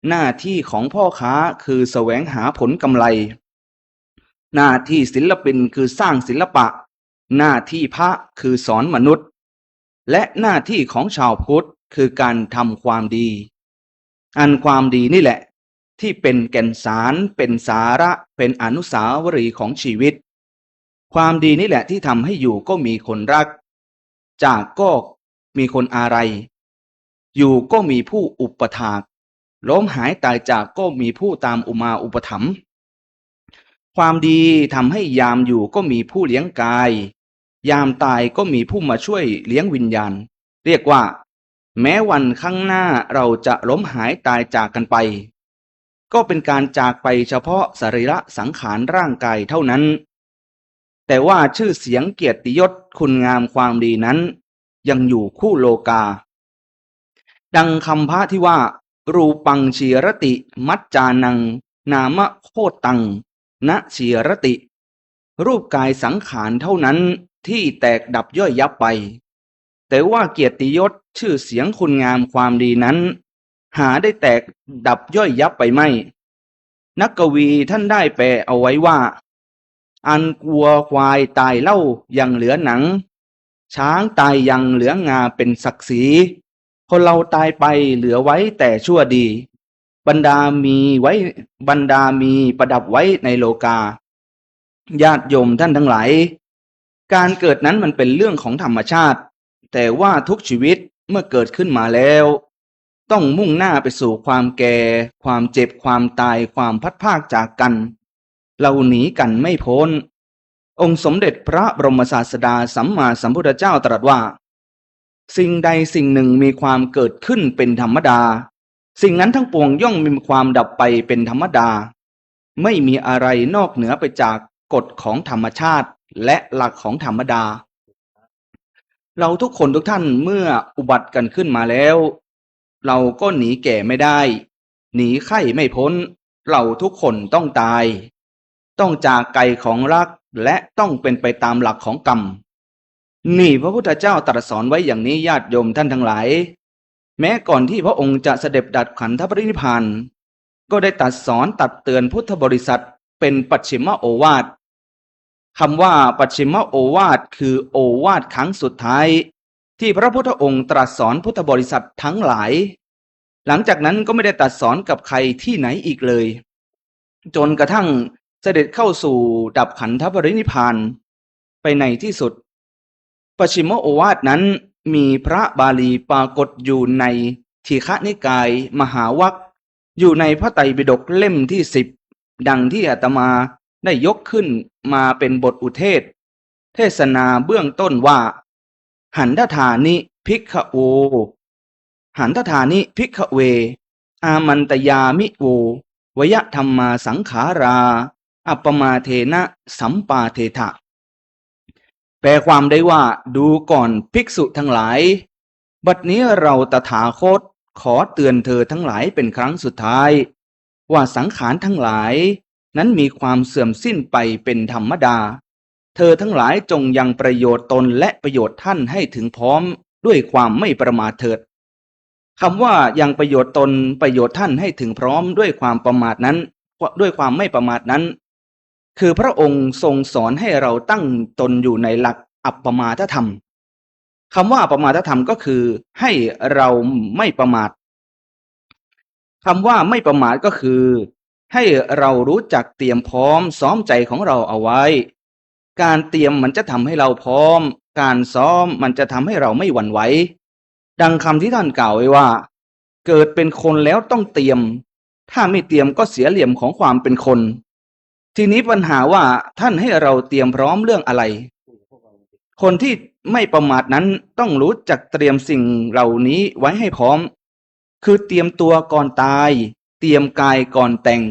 หน้าที่ของพ่อค้าคือแสวงหาผลกำไรหน้าที่ศิลปินคือสร้างศิลปะหน้าที่พระคือสอนมนุษย์และหน้าที่ของชาวพุทธคือการทำความดีอันความดีนี่แหละที่เป็นแก่นสารเป็นสาระเป็นอนุสาวรีย์ของชีวิตความดีนี่แหละที่ทำให้อยู่ก็มีคนรักจากก็มีคนอาลัยอยู่ก็มีผู้อุปถากล้มหายตายจากก็มีผู้ตามอุมาอุปถัมภ์ความดีทำให้ยามอยู่ก็มีผู้เลี้ยงกายยามตายก็มีผู้มาช่วยเลี้ยงวิญญาณเรียกว่าแม้วันข้างหน้าเราจะล้มหายตายจากกันไปก็เป็นการจากไปเฉพาะสรีระสังขารร่างกายเท่านั้นแต่ว่าชื่อเสียงเกียรติยศคุณงามความดีนั้นยังอยู่คู่โลกาดังคำพระที่ว่ารูปังชีรติมัจจานังนามะโคตังนะชีรติรูปกายสังขารเท่านั้นที่แตกดับย่อยยับไปแต่ว่าเกียรติยศชื่อเสียงคุณงามความดีนั้นหาได้แตกดับย่อยยับไปไม่นักกวีท่านได้แปลเอาไว้ว่าอันกลัวควายตายเล่ายังเหลือหนังช้างตายยังเหลืองาเป็นศักดิ์ศรีคนเราตายไปเหลือไว้แต่ชั่วดีบรรดามีประดับไว้ในโลกาญาติโยมท่านทั้งหลายการเกิดนั้นมันเป็นเรื่องของธรรมชาติแต่ว่าทุกชีวิตเมื่อเกิดขึ้นมาแล้วต้องมุ่งหน้าไปสู่ความแก่ความเจ็บความตายความพัดพรากจากกันเราหนีกันไม่พ้นองค์สมเด็จพระบรมศาสดาสัมมาสัมพุทธเจ้าตรัสว่าสิ่งใดสิ่งหนึ่งมีความเกิดขึ้นเป็นธรรมดาสิ่งนั้นทั้งปวงย่อมมีความดับไปเป็นธรรมดาไม่มีอะไรนอกเหนือไปจากกฎของธรรมชาติและหลักของธรรมดาเราทุกคนทุกท่านเมื่ออุบัติกันขึ้นมาแล้วเราก็หนีแก่ไม่ได้หนีไข้ไม่พ้นเราทุกคนต้องตายต้องจากไกลของรักและต้องเป็นไปตามหลักของกรรมนี่พระพุทธเจ้าตรัสสอนไว้อย่างนี้ญาติโยมท่านทั้งหลายแม้ก่อนที่พระองค์จะเสด็จดับขันธปรินิพพานก็ได้ตรัสสอนตักเตือนพุทธบริษัทเป็นปัจฉิมโอวาทคำว่าปัจฉิมโอวาทคือโอวาทครั้งสุดท้ายที่พระพุทธองค์ตรัสสอนพุทธบริษัททั้งหลาย หลังจากนั้นก็ไม่ได้ตรัสสอนกับใครที่ไหนอีกเลย จนกระทั่งเสด็จเข้าสู่ดับขันธปรินิพพานไปในที่สุดปัจฉิมโอวาทนั้นมีพระบาลีปรากฏอยู่ในทีฆนิกายมหาวรรคอยู่ในพระไตรปิฎกเล่มที่10ดังที่อาตมาได้ยกขึ้นมาเป็นบทอุเทศเทศนาเบื้องต้นว่าหันทธานิภิกขโวหันทธานิภิกขเวอามันตยามิโววยธรรมาสังขาราอัปปมาเทนะสัมปาเทถะแปลความได้ว่าดูก่อนภิกษุทั้งหลายบัดนี้เราตถาคตขอเตือนเธอทั้งหลายเป็นครั้งสุดท้ายว่าสังขารทั้งหลายนั้นมีความเสื่อมสิ้นไปเป็นธรรมดาเธอทั้งหลายจงยังประโยชน์ตนและประโยชน์ท่านให้ถึงพร้อมด้วยความไม่ประมาทเถิดคำว่ายังประโยชน์ตนประโยชน์ท่านให้ถึงพร้อมด้วยความประมาทนั้นด้วยความไม่ประมาทนั้นคือพระองค์ทรงสอนให้เราตั้งตนอยู่ในหลักอัปปมาทธรรมคำว่าอัปปมาทธรรมก็คือให้เราไม่ประมาทคำว่าไม่ประมาทก็คือให้เรารู้จักเตรียมพร้อมซ้อมใจของเราเอาไว้การเตรียมมันจะทำให้เราพร้อมการซ้อมมันจะทำให้เราไม่หวั่นไหวดังคำที่ท่านกล่าวไว้ว่าเกิดเป็นคนแล้วต้องเตรียมถ้าไม่เตรียมก็เสียเหลี่ยมของความเป็นคนทีนี้ปัญหาว่าท่านให้เราเตรียมพร้อมเรื่องอะไรคนที่ไม่ประมาทนั้นต้องรู้จักเตรียมสิ่งเหล่านี้ไว้ให้พร้อมคือเตรียมตัวก่อนตายเตรียมกายก่อนแต่ง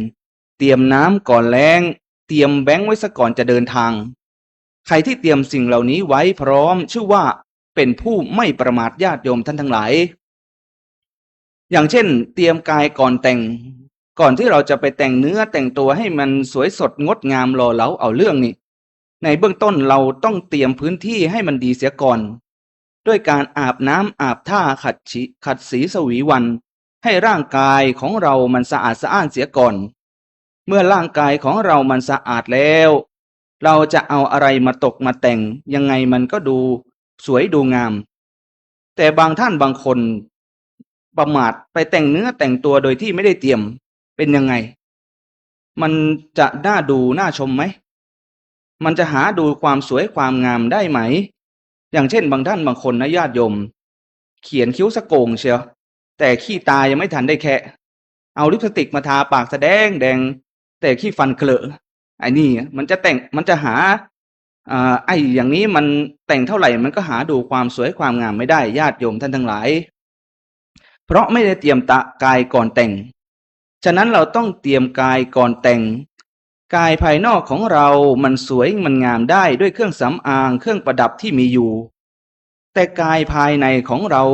เตรียมน้ำก่อนแล้งเตรียมแบงค์ไว้ซะก่อนจะเดินทางใครที่เตรียมสิ่งเหล่านี้ไว้พร้อมชื่อว่าเป็นผู้ไม่ประมาทญาติโยมท่านทั้งหลายอย่างเช่นเตรียมกายก่อนแต่งก่อนที่เราจะไปแต่งเนื้อแต่งตัวให้มันสวยสดงดงามหล่อเหลาเอาเรื่องนี่ในเบื้องต้นเราต้องเตรียมพื้นที่ให้มันดีเสียก่อนด้วยการอาบน้ำอาบท่าขัดสีสวีวันให้ร่างกายของเรามันสะอาดสะอ้านเสียก่อนเมื่อร่างกายของเรามันสะอาดแล้วเราจะเอาอะไรมาตกมาแต่งยังไงมันก็ดูสวยดูงามแต่บางท่านบางคนประมาทไปแต่งเนื้อแต่งตัวโดยที่ไม่ได้เตรียมเป็นยังไงมันจะน่าดูน่าชมไหมมันจะหาดูความสวยความงามได้ไหมอย่างเช่นบางท่านบางคนนะญาติโยมเขียนคิ้วสะโกงเชียวแต่ขี้ตายังไม่ทันได้แคะเอาลิปสติกมาทาปากแสดงแดงแต่ขี้ฟันเคลอะไอ้นี่มันจะแต่งมันจะหาไอ้อย่างนี้มันแต่งเท่าไหร่มันก็หาดูความสวยความงามไม่ได้ญาติโยมท่านทั้งหลายเพราะไม่ได้เตรียมกายก่อนแต่งฉะนั้นเราต้องเตรียมกายก่อนแต่งกายภายนอกของเรามันสวยมันงามได้ด้วยเครื่องสำอางเครื่องประดับที่มีอยู่แต่กายภายในของเรา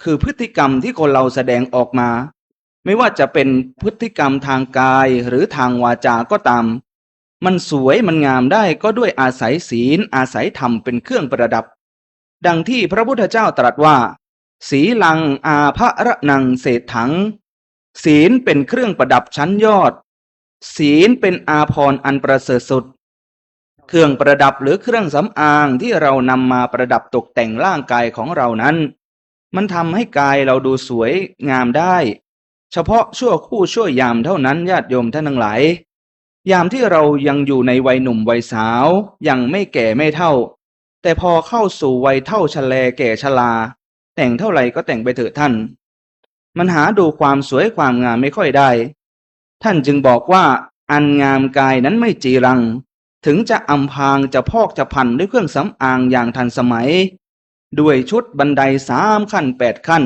คือพฤติกรรมที่คนเราแสดงออกมาไม่ว่าจะเป็นพฤติกรรมทางกายหรือทางวาจาก็ตามมันสวยมันงามได้ก็ด้วยอาศัยศีลอาศัยธรรมเป็นเครื่องประดับดังที่พระพุทธเจ้าตรัสว่าศีลังอาภรนังเศรษฐังศีลเป็นเครื่องประดับชั้นยอดศีลเป็นอาภรณ์อันประเสริฐสุดเครื่องประดับหรือเครื่องสำอางที่เรานำมาประดับตกแต่งร่างกายของเรานั้นมันทำให้กายเราดูสวยงามได้เฉพาะชั่วคู่ชั่วยามเท่านั้นญาติโยมท่านทั้งหลายยามที่เรายังอยู่ในวัยหนุ่มวัยสาวยังไม่แก่ไม่เฒ่าแต่พอเข้าสู่วัยเฒ่าชแลแก่ชราแต่งเท่าไหร่ก็แต่งไปเถิดท่านมันหาดูความสวยความงามไม่ค่อยได้ท่านจึงบอกว่าอันงามกายนั้นไม่จีรังถึงจะอำพรางจะพอกจะพันด้วยเครื่องสำอางอย่างทันสมัยด้วยชุดบันได3 ขั้น 8 ขั้น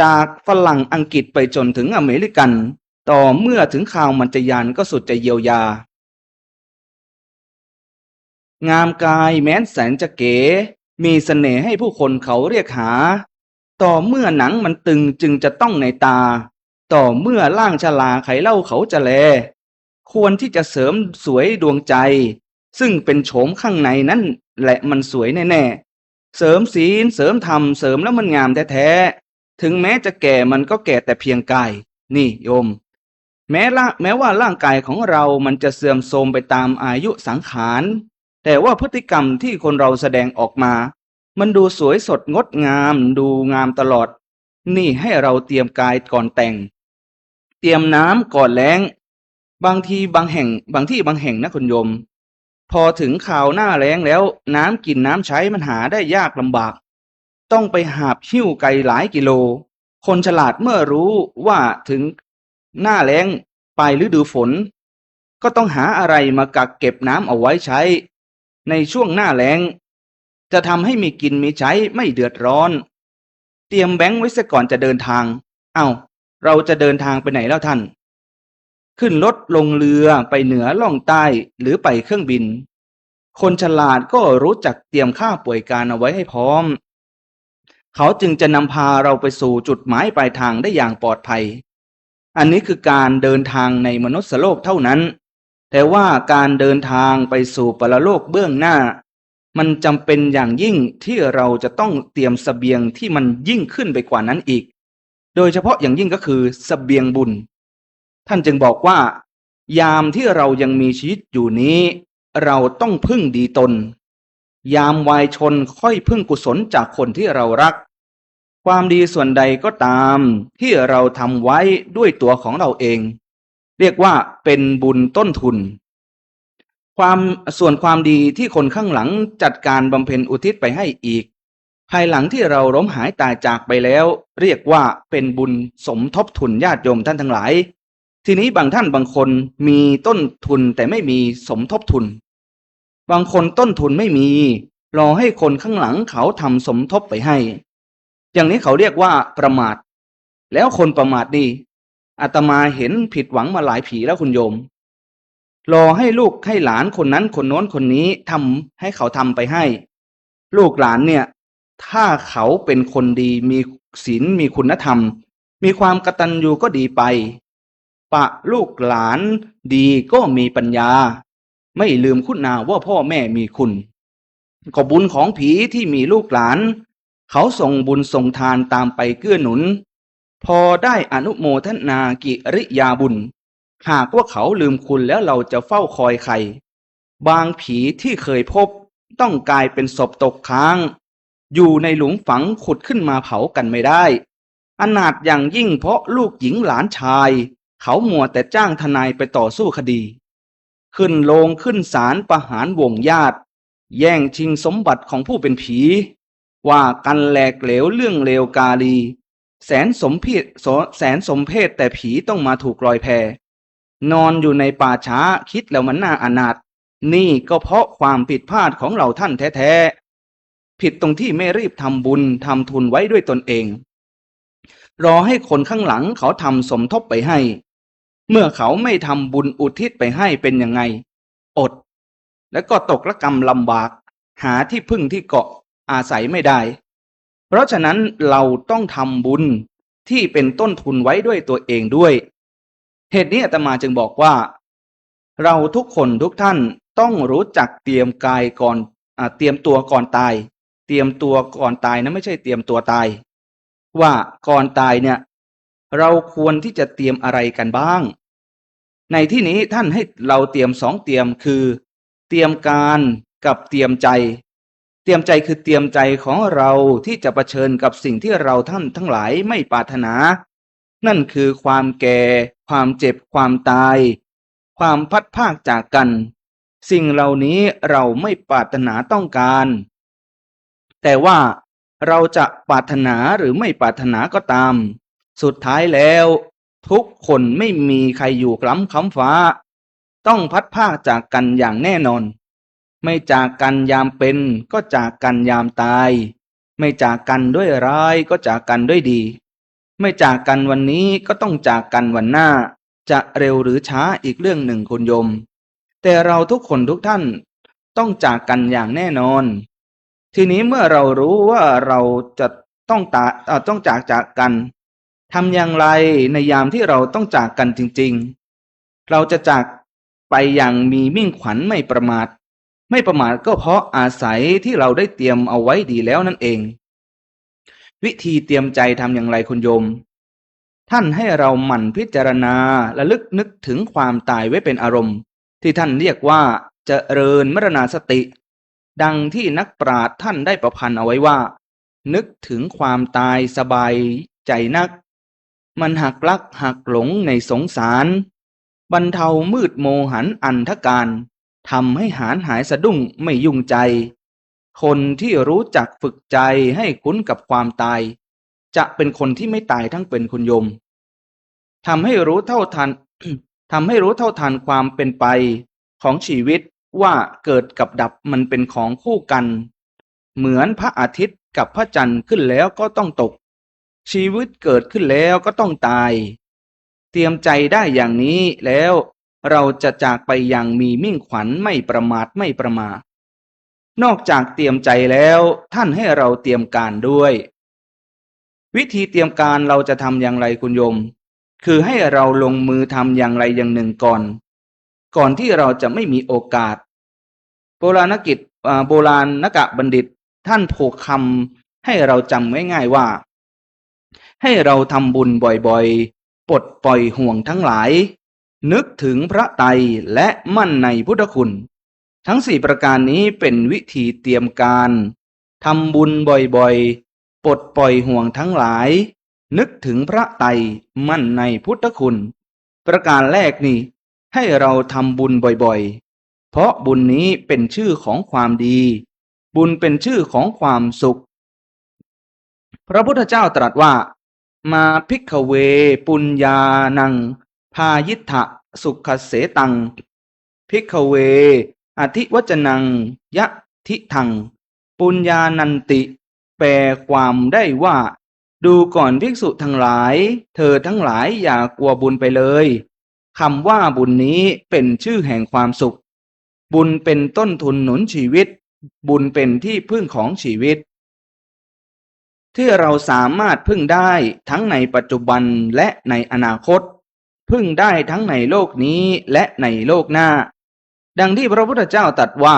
จากฝรั่งอังกฤษไปจนถึงอเมริกันต่อเมื่อถึงข่าวมันจะยานก็สุดจะเยียวยางามกายแม้นแสนจะเก๋มีเสน่ห์ให้ผู้คนเขาเรียกหาต่อเมื่อหนังมันตึงจึงจะต้องในตาต่อเมื่อร่างชราไขเล่าเขาจะแลควรที่จะเสริมสวยดวงใจซึ่งเป็นโฉมข้างในนั่นแหละมันสวยแน่ๆเสริมศีลเสริมธรรมเสริมแล้วมันงามแท้ๆถึงแม้จะแก่มันก็แก่แต่เพียงกายนี่โยมแม้ว่าร่างกายของเรามันจะเสื่อมโทรมไปตามอายุสังขารแต่ว่าพฤติกรรมที่คนเราแสดงออกมามันดูสวยสดงดงามดูงามตลอด นี่ให้เราเตรียมกายก่อนแต่ง เตรียมน้ำก่อนแล้งบางที่บางแห่งนะคุณโยมพอถึงข่าวหน้าแล้งแล้วน้ำกินน้ำใช้มันหาได้ยากลำบากต้องไปหาบหิ้วไกลหลายกิโลคนฉลาดเมื่อรู้ว่าถึงหน้าแล้งปลายฤดูฝนก็ต้องหาอะไรมากักเก็บน้ำเอาไว้ใช้ในช่วงหน้าแล้งจะทำให้มีกินมีใช้ไม่เดือดร้อนเตรียมแบงค์ไว้ซะก่อนจะเดินทางเราจะเดินทางไปไหนแล้วท่านขึ้นรถลงเรือไปเหนือล่องใต้หรือไปเครื่องบินคนฉลาดก็รู้จักเตรียมค่าป่วยการเอาไว้ให้พร้อมเขาจึงจะนำพาเราไปสู่จุดหมายปลายทางได้อย่างปลอดภัยอันนี้คือการเดินทางในมนุษยโลกเท่านั้นแต่ว่าการเดินทางไปสู่ปรโลกเบื้องหน้ามันจำเป็นอย่างยิ่งที่เราจะต้องเตรียมเสบียงที่มันยิ่งขึ้นไปกว่านั้นอีกโดยเฉพาะอย่างยิ่งก็คือเสบียงบุญท่านจึงบอกว่ายามที่เรายังมีชีวิตอยู่นี้เราต้องพึ่งดีตนยามวัยชนค่อยพึ่งกุศลจากคนที่เรารักความดีส่วนใดก็ตามที่เราทำไว้ด้วยตัวของเราเองเรียกว่าเป็นบุญต้นทุนส่วนความดีที่คนข้างหลังจัดการบำเพ็ญอุทิศไปให้อีกภายหลังที่เราล้มหายตายจากไปแล้วเรียกว่าเป็นบุญสมทบทุนญาติโยมท่านทั้งหลายทีนี้บางท่านบางคนมีต้นทุนแต่ไม่มีสมทบทุนบางคนต้นทุนไม่มีรอให้คนข้างหลังเขาทำสมทบไปให้อย่างนี้เขาเรียกว่าประมาทแล้วคนประมาทนี่อาตมาเห็นผิดหวังมาหลายผีแล้วคุณโยมรอให้ลูกให้หลานคนนั้นคนโน้นคนนี้ทำให้เขาทำไปให้ลูกหลานเนี่ยถ้าเขาเป็นคนดีมีศีลมีคุณธรรมมีความกตัญญูก็ดีไปลูกหลานดีก็มีปัญญาไม่ลืมคุณนาว่าพ่อแม่มีคุณก็บุญของผีที่มีลูกหลานเขาส่งบุญส่งทานตามไปเกื้อหนุนพอได้อนุโมทนากิริยาบุญหากว่าเขาลืมคุณแล้วเราจะเฝ้าคอยใครบางผีที่เคยพบต้องกลายเป็นศพตกค้างอยู่ในหลุมฝังขุดขึ้นมาเผากันไม่ได้อนาถอย่างยิ่งเพราะลูกหญิงหลานชายเขามัวแต่จ้างทนายไปต่อสู้คดีขึ้นโรงขึ้นศาลประหารวงญาติแย่งชิงสมบัติของผู้เป็นผีว่ากันแหลกเหลวเรื่องเลวกาลีแสนสมเพศแต่ผีต้องมาถูกลอยแพนอนอยู่ในป่าช้าคิดแล้วมันน่าอนาถนี่ก็เพราะความผิดพลาดของเราท่านแท้ๆผิดตรงที่ไม่รีบทำบุญทำทุนไว้ด้วยตนเองรอให้คนข้างหลังเขาทำสมทบไปให้เมื่อเขาไม่ทำบุญอุทิศไปให้เป็นยังไงอดแล้วก็ตกระกรรมลำบากหาที่พึ่งที่เกาะอาศัยไม่ได้เพราะฉะนั้นเราต้องทำบุญที่เป็นต้นทุนไว้ด้วยตัวเองด้วยเหตุนี้อาตมาจึงบอกว่าเราทุกคนทุกท่านต้องรู้จักเตรียมกายก่อนเตรียมตัวก่อนตายเตรียมตัวก่อนตายนะไม่ใช่เตรียมตัวตายว่าก่อนตายเนี่ยเราควรที่จะเตรียมอะไรกันบ้างในที่นี้ท่านให้เราเตรียม2เตรียมคือเตรียมการกับเตรียมใจเตรียมใจคือเตรียมใจของเราที่จะเผชิญกับสิ่งที่เราท่านทั้งหลายไม่ปรารถนานั่นคือความแก่ความเจ็บความตายความพัดพรากจากกันสิ่งเหล่านี้เราไม่ปรารถนาต้องการแต่ว่าเราจะปรารถนาหรือไม่ปรารถนาก็ตามสุดท้ายแล้วทุกคนไม่มีใครอยู่กล้ำค้ำฟ้าต้องพัดพรากจากกันอย่างแน่นอนไม่จากกันยามเป็นก็จากกันยามตายไม่จากกันด้วยร้ายก็จากกันด้วยดีไม่จากกันวันนี้ก็ต้องจากกันวันหน้าจะเร็วหรือช้าอีกเรื่องหนึ่งคุณโยมแต่เราทุกคนทุกท่านต้องจากกันอย่างแน่นอนทีนี้เมื่อเรารู้ว่าเราจะต้องจากกันทำอย่างไรในยามที่เราต้องจากกันจริงๆเราจะจากไปอย่างมีมิ่งขวัญไม่ประมาทก็เพราะอาศัยที่เราได้เตรียมเอาไว้ดีแล้วนั่นเองวิธีเตรียมใจทำอย่างไรคุณโยมท่านให้เราหมั่นพิจารณาระลึกนึกถึงความตายไว้เป็นอารมณ์ที่ท่านเรียกว่าเจริญมรณสติดังที่นักปราชญ์ท่านได้ประพันธ์เอาไว้ว่านึกถึงความตายสบาย ใจนัก มันหักลักหักหลงในสงสาร บรรเทามืดโมหันอันธการทำให้หายสะดุ้งไม่ยุ่งใจ คนที่รู้จักฝึกใจให้คุ้นกับความตาย จะเป็นคนที่ไม่ตายทั้งเป็นคุณโยมทำให้รู้เท่าทัน ทำให้รู้เท่าทันความเป็นไปของชีวิตว่าเกิดกับดับมันเป็นของคู่กัน เหมือนพระอาทิตย์กับพระจันทร์ขึ้นแล้วก็ต้องตก ชีวิตเกิดขึ้นแล้วก็ต้องตาย เตรียมใจได้อย่างนี้แล้วเราจะจากไปอย่างมีมิ่งขวัญไม่ประมาทไม่ประมาทนอกจากเตรียมใจแล้วท่านให้เราเตรียมการด้วย วิธีเตรียมการเราจะทำอย่างไรคุณโยมคือให้เราลงมือทำอย่างไรอย่างหนึ่งก่อนที่เราจะไม่มีโอกาสโบราณกะบัณฑิตท่านผูกคำให้เราจำง่ายๆว่าให้เราทำบุญบ่อยๆปลดปล่อยห่วงทั้งหลายนึกถึงพระไตรและมั่นในพุทธคุณทั้ง4ประการนี้เป็นวิธีเตรียมการทำบุญบ่อยๆปลดปล่อยห่วงทั้งหลายนึกถึงพระไตรมั่นในพุทธคุณประการแรกนี่ให้เราทำบุญบ่อยๆเพราะบุญนี้เป็นชื่อของความดีบุญเป็นชื่อของความสุขพระพุทธเจ้าตรัสว่ามาภิกขเวปุญญานังพายิทธะสุขเสตังภิกขเวอธิวจนังยะทิทังปุญญานันติแปลความได้ว่าดูก่อนภิกษุทั้งหลายเธอทั้งหลายอย่ากลัวบุญไปเลยคำว่าบุญนี้เป็นชื่อแห่งความสุขบุญเป็นต้นทุนหนุนชีวิตบุญเป็นที่พึ่งของชีวิตที่เราสามารถพึ่งได้ทั้งในปัจจุบันและในอนาคตพึ่งได้ทั้งในโลกนี้และในโลกหน้าดังที่พระพุทธเจ้าตรัสว่า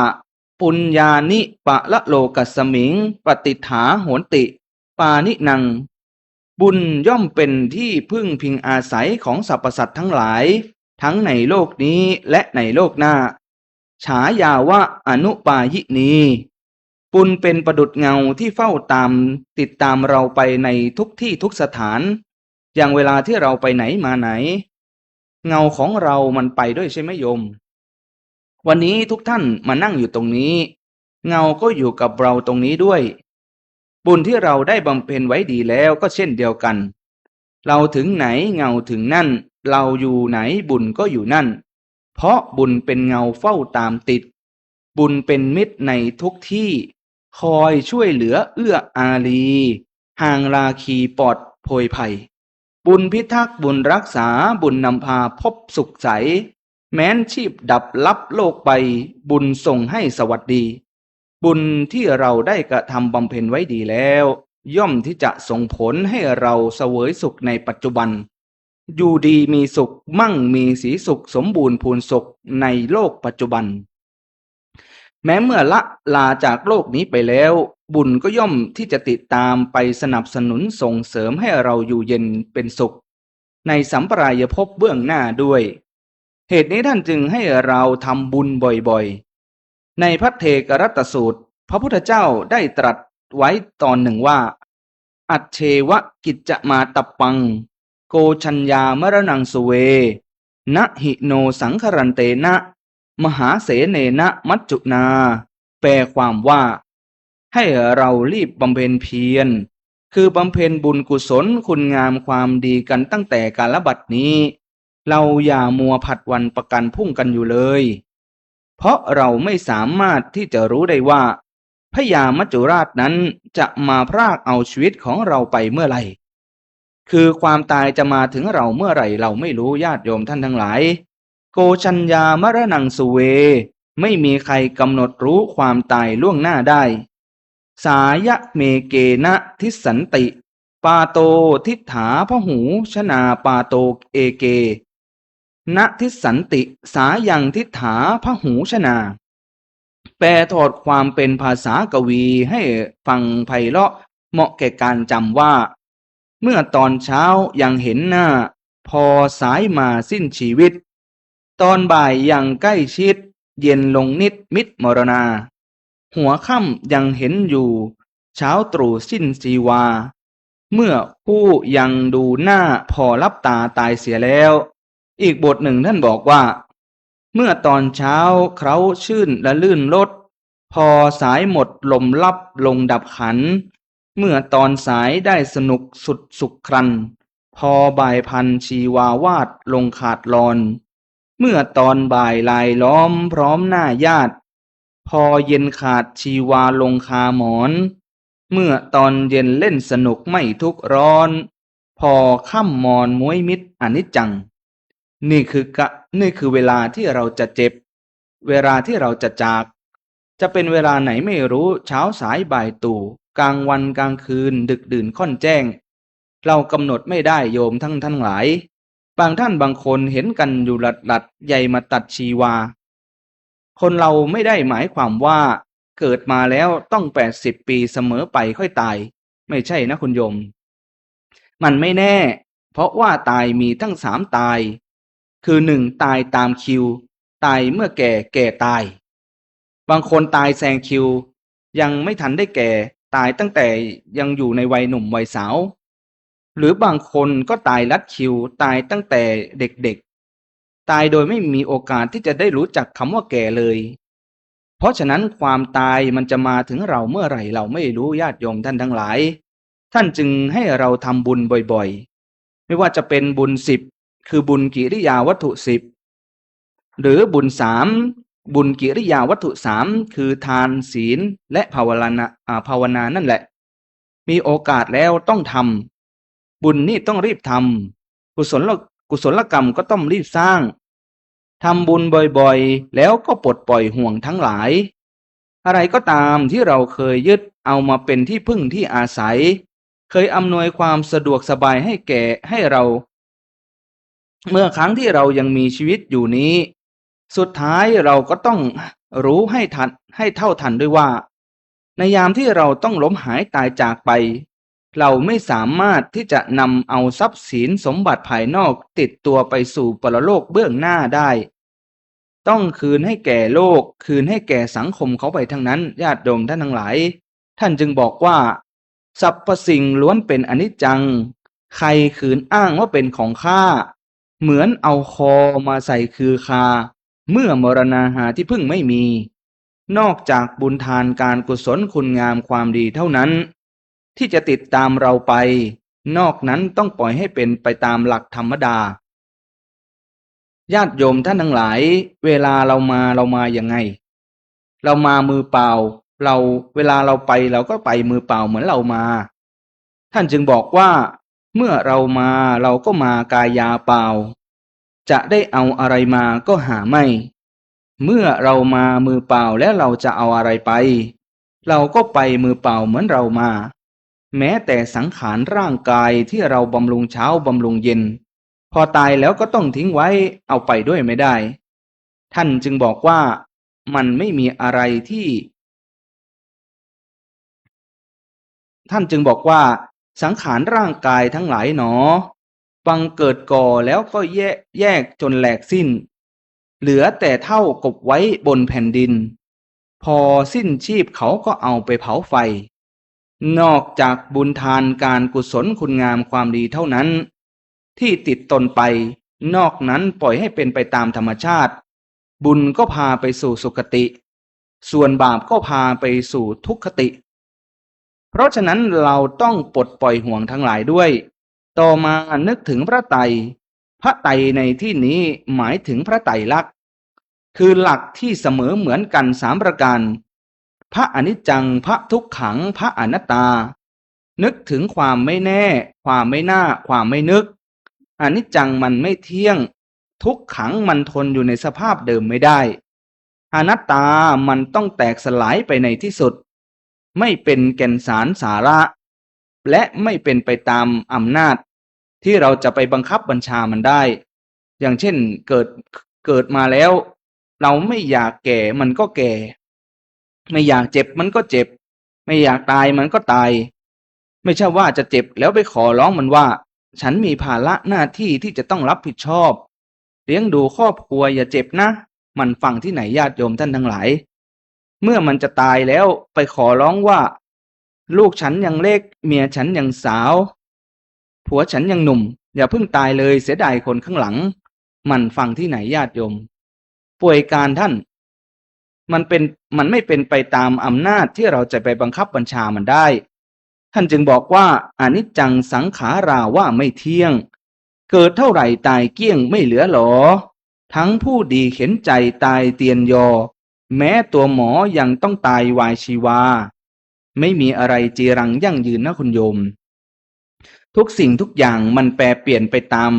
ปุญญานิปะละโลกัสสมิงปฏิฐาโหนติปานินังบุญย่อมเป็นที่พึ่งพิงอาศัยของสรรพสัตว์ทั้งหลายทั้งในโลกนี้และในโลกหน้าฉายาวะอนุปายินีบุญเป็นประดุจเงาที่เฝ้าติดตามเราไปในทุกที่ทุกสถานอย่างเวลาที่เราไปไหนมาไหนเงาของเรามันไปด้วยใช่ไหมโยมวันนี้ทุกท่านมานั่งอยู่ตรงนี้เงาก็อยู่กับเราตรงนี้ด้วยบุญที่เราได้บำเพ็ญไว้ดีแล้วก็เช่นเดียวกันเราถึงไหนเงาถึงนั่นเราอยู่ไหนบุญก็อยู่นั่นเพราะบุญเป็นเงาเฝ้าตามติดบุญเป็นมิตรในทุกที่คอยช่วยเหลือเอื้ออารีห่างราคีปลอดโพยภัยบุญพิทักษ์บุญรักษาบุญนำพาพบสุขใสแม้นชีพดับลับโลกไปบุญส่งให้สวัสดีบุญที่เราได้กระทำบำเพ็ญไว้ดีแล้วย่อมที่จะส่งผลให้เราเสวยสุขในปัจจุบันอยู่ดีมีสุขมั่งมีสีสุขสมบูรณ์พูนสุขในโลกปัจจุบันแม้เมื่อละลาจากโลกนี้ไปแล้วบุญก็ย่อมที่จะติดตามไปสนับสนุนส่งเสริมให้เราอยู่เย็นเป็นสุขในสัมปรายภพเบื้องหน้าด้วยเหตุนี้ท่านจึงให้เราทำบุญบ่อยๆในพระเทกรัตสูตรพระพุทธเจ้าได้ตรัสไว้ตอนหนึ่งว่าอัจเชวะกิจจะมาตับปังโกชัญญามรณังสุเวนะหิโนสังครันเตนะมหาเสเนนะมัจจุนาแปลความว่าให้เรารีบบำเพ็ญเพียรคือบำเพ็ญบุญกุศลคุณงามความดีกันตั้งแต่กาลบัดนี้เราอย่ามัวผัดวันประกันพรุ่งกันอยู่เลยเพราะเราไม่สามารถที่จะรู้ได้ว่าพญามัจจุราชนั้นจะมาพรากเอาชีวิตของเราไปเมื่อไหร่คือความตายจะมาถึงเราเมื่อไหร่เราไม่รู้ญาติโยมท่านทั้งหลายโกชัญญามรณังสุเวไม่มีใครกำหนดรู้ความตายล่วงหน้าได้สายะเมเกนะทิสันติปาโตทิฏฐาพหูชนาปาโตเอเกนะทิสันติสายังทิฏฐาพหูชนาแปลถอดความเป็นภาษากวีให้ฟังไพเราะเหมาะแก่การจำว่าเมื่อตอนเช้ายังเห็นหน้าพอสายมาสิ้นชีวิตตอนบ่ายยังใกล้ชิดเย็นลงนิดมิดมรณาหัวค่ำยังเห็นอยู่เช้าตรู่สิ้นชีวา เมื่อผู้ยังดูหน้าพอรับตาตายเสียแล้ว อีกบทหนึ่งท่านบอกว่า เมื่อตอนเช้าเคร้าชื่นและลื่นลดพอสายหมดลมลับลงดับขันเมื่อตอนสายได้สนุกสุดสุขครันพอบ่ายพันชีวาวาดลงขาดลอนเมื่อตอนบ่ายลายล้อมพร้อมหน้าญาติพอเย็นขาดชีวาลงคาหมอนเมื่อตอนเย็นเล่นสนุกไม่ทุกข์ร้อนพอค่ำมอนม้วยมิตรอนิจจังนี่คือเวลาที่เราจะเจ็บเวลาที่เราจะจากจะเป็นเวลาไหนไม่รู้เช้าสายบ่ายตู่กลางวันกลางคืนดึกดื่นค่อนแจ้งเรากำหนดไม่ได้โยมทั้งหลายบางท่านบางคนเห็นกันอยู่หลัดใหญ่มาตัดชีวาคนเราไม่ได้หมายความว่าเกิดมาแล้วต้อง80 ปีเสมอไปค่อยตายไม่ใช่นะคุณโยมมันไม่แน่เพราะว่าตายมีทั้ง3ตายคือ1ตายตามคิวตายเมื่อแก่ตายบางคนตายแซงคิวยังไม่ทันได้แก่ตายตั้งแต่ยังอยู่ในวัยหนุ่มวัยสาวหรือบางคนก็ตายลัดคิวตายตั้งแต่เด็กๆตายโดยไม่มีโอกาสที่จะได้รู้จักคำว่าแก่เลยเพราะฉะนั้นความตายมันจะมาถึงเราเมื่อไหร่เราไม่รู้ญาติโยมท่านทั้งหลายท่านจึงให้เราทำบุญบ่อยๆไม่ว่าจะเป็นบุญ10คือบุญกิริยาวัตถุ10หรือบุญ3บุญกิริยาวัตถุ3คือทานศีลและภาวนานั่นแหละมีโอกาสแล้วต้องทำบุญนี่ต้องรีบทำกุศลกรรมก็ต้องรีบสร้างทำบุญบ่อยๆแล้วก็ปลดปล่อยห่วงทั้งหลายอะไรก็ตามที่เราเคยยึดเอามาเป็นที่พึ่งที่อาศัยเคยอำนวยความสะดวกสบายให้เราเมื่อครั้งที่เรายังมีชีวิตอยู่นี้สุดท้ายเราก็ต้องรู้ให้เท่าทันด้วยว่าในยามที่เราต้องล้มหายตายจากไปเราไม่สามารถที่จะนำเอาทรัพย์สินสมบัติภายนอกติดตัวไปสู่ปรโลกเบื้องหน้าได้ต้องคืนให้แก่โลกคืนให้แก่สังคมเขาไปทั้งนั้นญาติโยมท่านทั้งหลายท่านจึงบอกว่าสรรพสิ่งล้วนเป็นอนิจจังใครขืนอ้างว่าเป็นของข้าเหมือนเอาคอมาใส่คือคาเมื่อมรณาหาที่พึ่งไม่มีนอกจากบุญทานการกุศลคุณงามความดีเท่านั้นที่จะติดตามเราไปนอกนั้นต้องปล่อยให้เป็นไปตามหลักธรรมดาญาติโยมท่านทั้งหลายเวลาเรามาอย่างไงเรามามือเปล่าเวลาเราไปเราก็ไปมือเปล่าเหมือนเรามาท่านจึงบอกว่าเมื่อเรามาเราก็มากายาเปล่าจะได้เอาอะไรมาก็หาไม่เมื่อเรามามือเปล่าแล้วเราจะเอาอะไรไปเราก็ไปมือเปล่าเหมือนเรามาแม้แต่สังขารร่างกายที่เราบำรุงเช้าบำรุงเย็นพอตายแล้วก็ต้องทิ้งไว้เอาไปด้วยไม่ได้ท่านจึงบอกว่ามันไม่มีอะไรที่ท่านจึงบอกว่าสังขารร่างกายทั้งหลายหนอบังเกิดก่อแล้วก็แยกจนแหลกสิ้นเหลือแต่เท่ากบไว้บนแผ่นดินพอสิ้นชีพเขาก็เอาไปเผาไฟนอกจากบุญทานการกุศลคุณงามความดีเท่านั้นที่ติดตนไปนอกนั้นปล่อยให้เป็นไปตามธรรมชาติบุญก็พาไปสู่สุคติส่วนบาปก็พาไปสู่ทุกขติเพราะฉะนั้นเราต้องปลดปล่อยห่วงทั้งหลายด้วยต่อมานึกถึงพระไตรพระไตรในที่นี้หมายถึงพระไตรลักษณ์คือหลักที่เสมอเหมือนกัน3ประการพระอนิจจังพระทุกขังพระอนัตตานึกถึงความไม่แน่ความไม่น่าความไม่นึกอนิจจังมันไม่เที่ยงทุกขังมันทนอยู่ในสภาพเดิมไม่ได้อนัตตามันต้องแตกสลายไปในที่สุดไม่เป็นแก่นสารสาระและไม่เป็นไปตามอำนาจที่เราจะไปบังคับบัญชามันได้อย่างเช่นเกิดมาแล้วเราไม่อยากแก่มันก็แก่ไม่อยากเจ็บมันก็เจ็บไม่อยากตายมันก็ตายไม่ใช่ว่าจะเจ็บแล้วไปขอร้องมันว่าฉันมีภาระหน้าที่ที่จะต้องรับผิดชอบเลี้ยงดูครอบครัวอย่าเจ็บนะมันฟังที่ไหนญาติโยมท่านทั้งหลายเมื่อมันจะตายแล้วไปขอร้องว่าลูกฉันยังเล็กเมียฉันยังสาว ผัวฉันยังหนุ่มอย่าเพิ่งตายเลยเสียดายคนข้างหลังมันฟังที่ไหนญาติโยมป่วยการท่านมันไม่เป็นไปตามอำนาจที่เราจะไปบังคับบัญชามันได้ท่านจึงบอกว่าอนิจจังสังขาราว่าไม่เที่ยงเกิดเท่าไหร่ตายเกี้ยงไม่เหลือหรอทั้งผู้ดีเข็นใจตายเตียนยอแม้ตัวหมอยังต้องตายวายชีวาไม่มีอะไรจีรังยั่งยืนนะคุณโยมทุกสิ่งทุกอย่างมันแปรเปลี่ยนไปตาม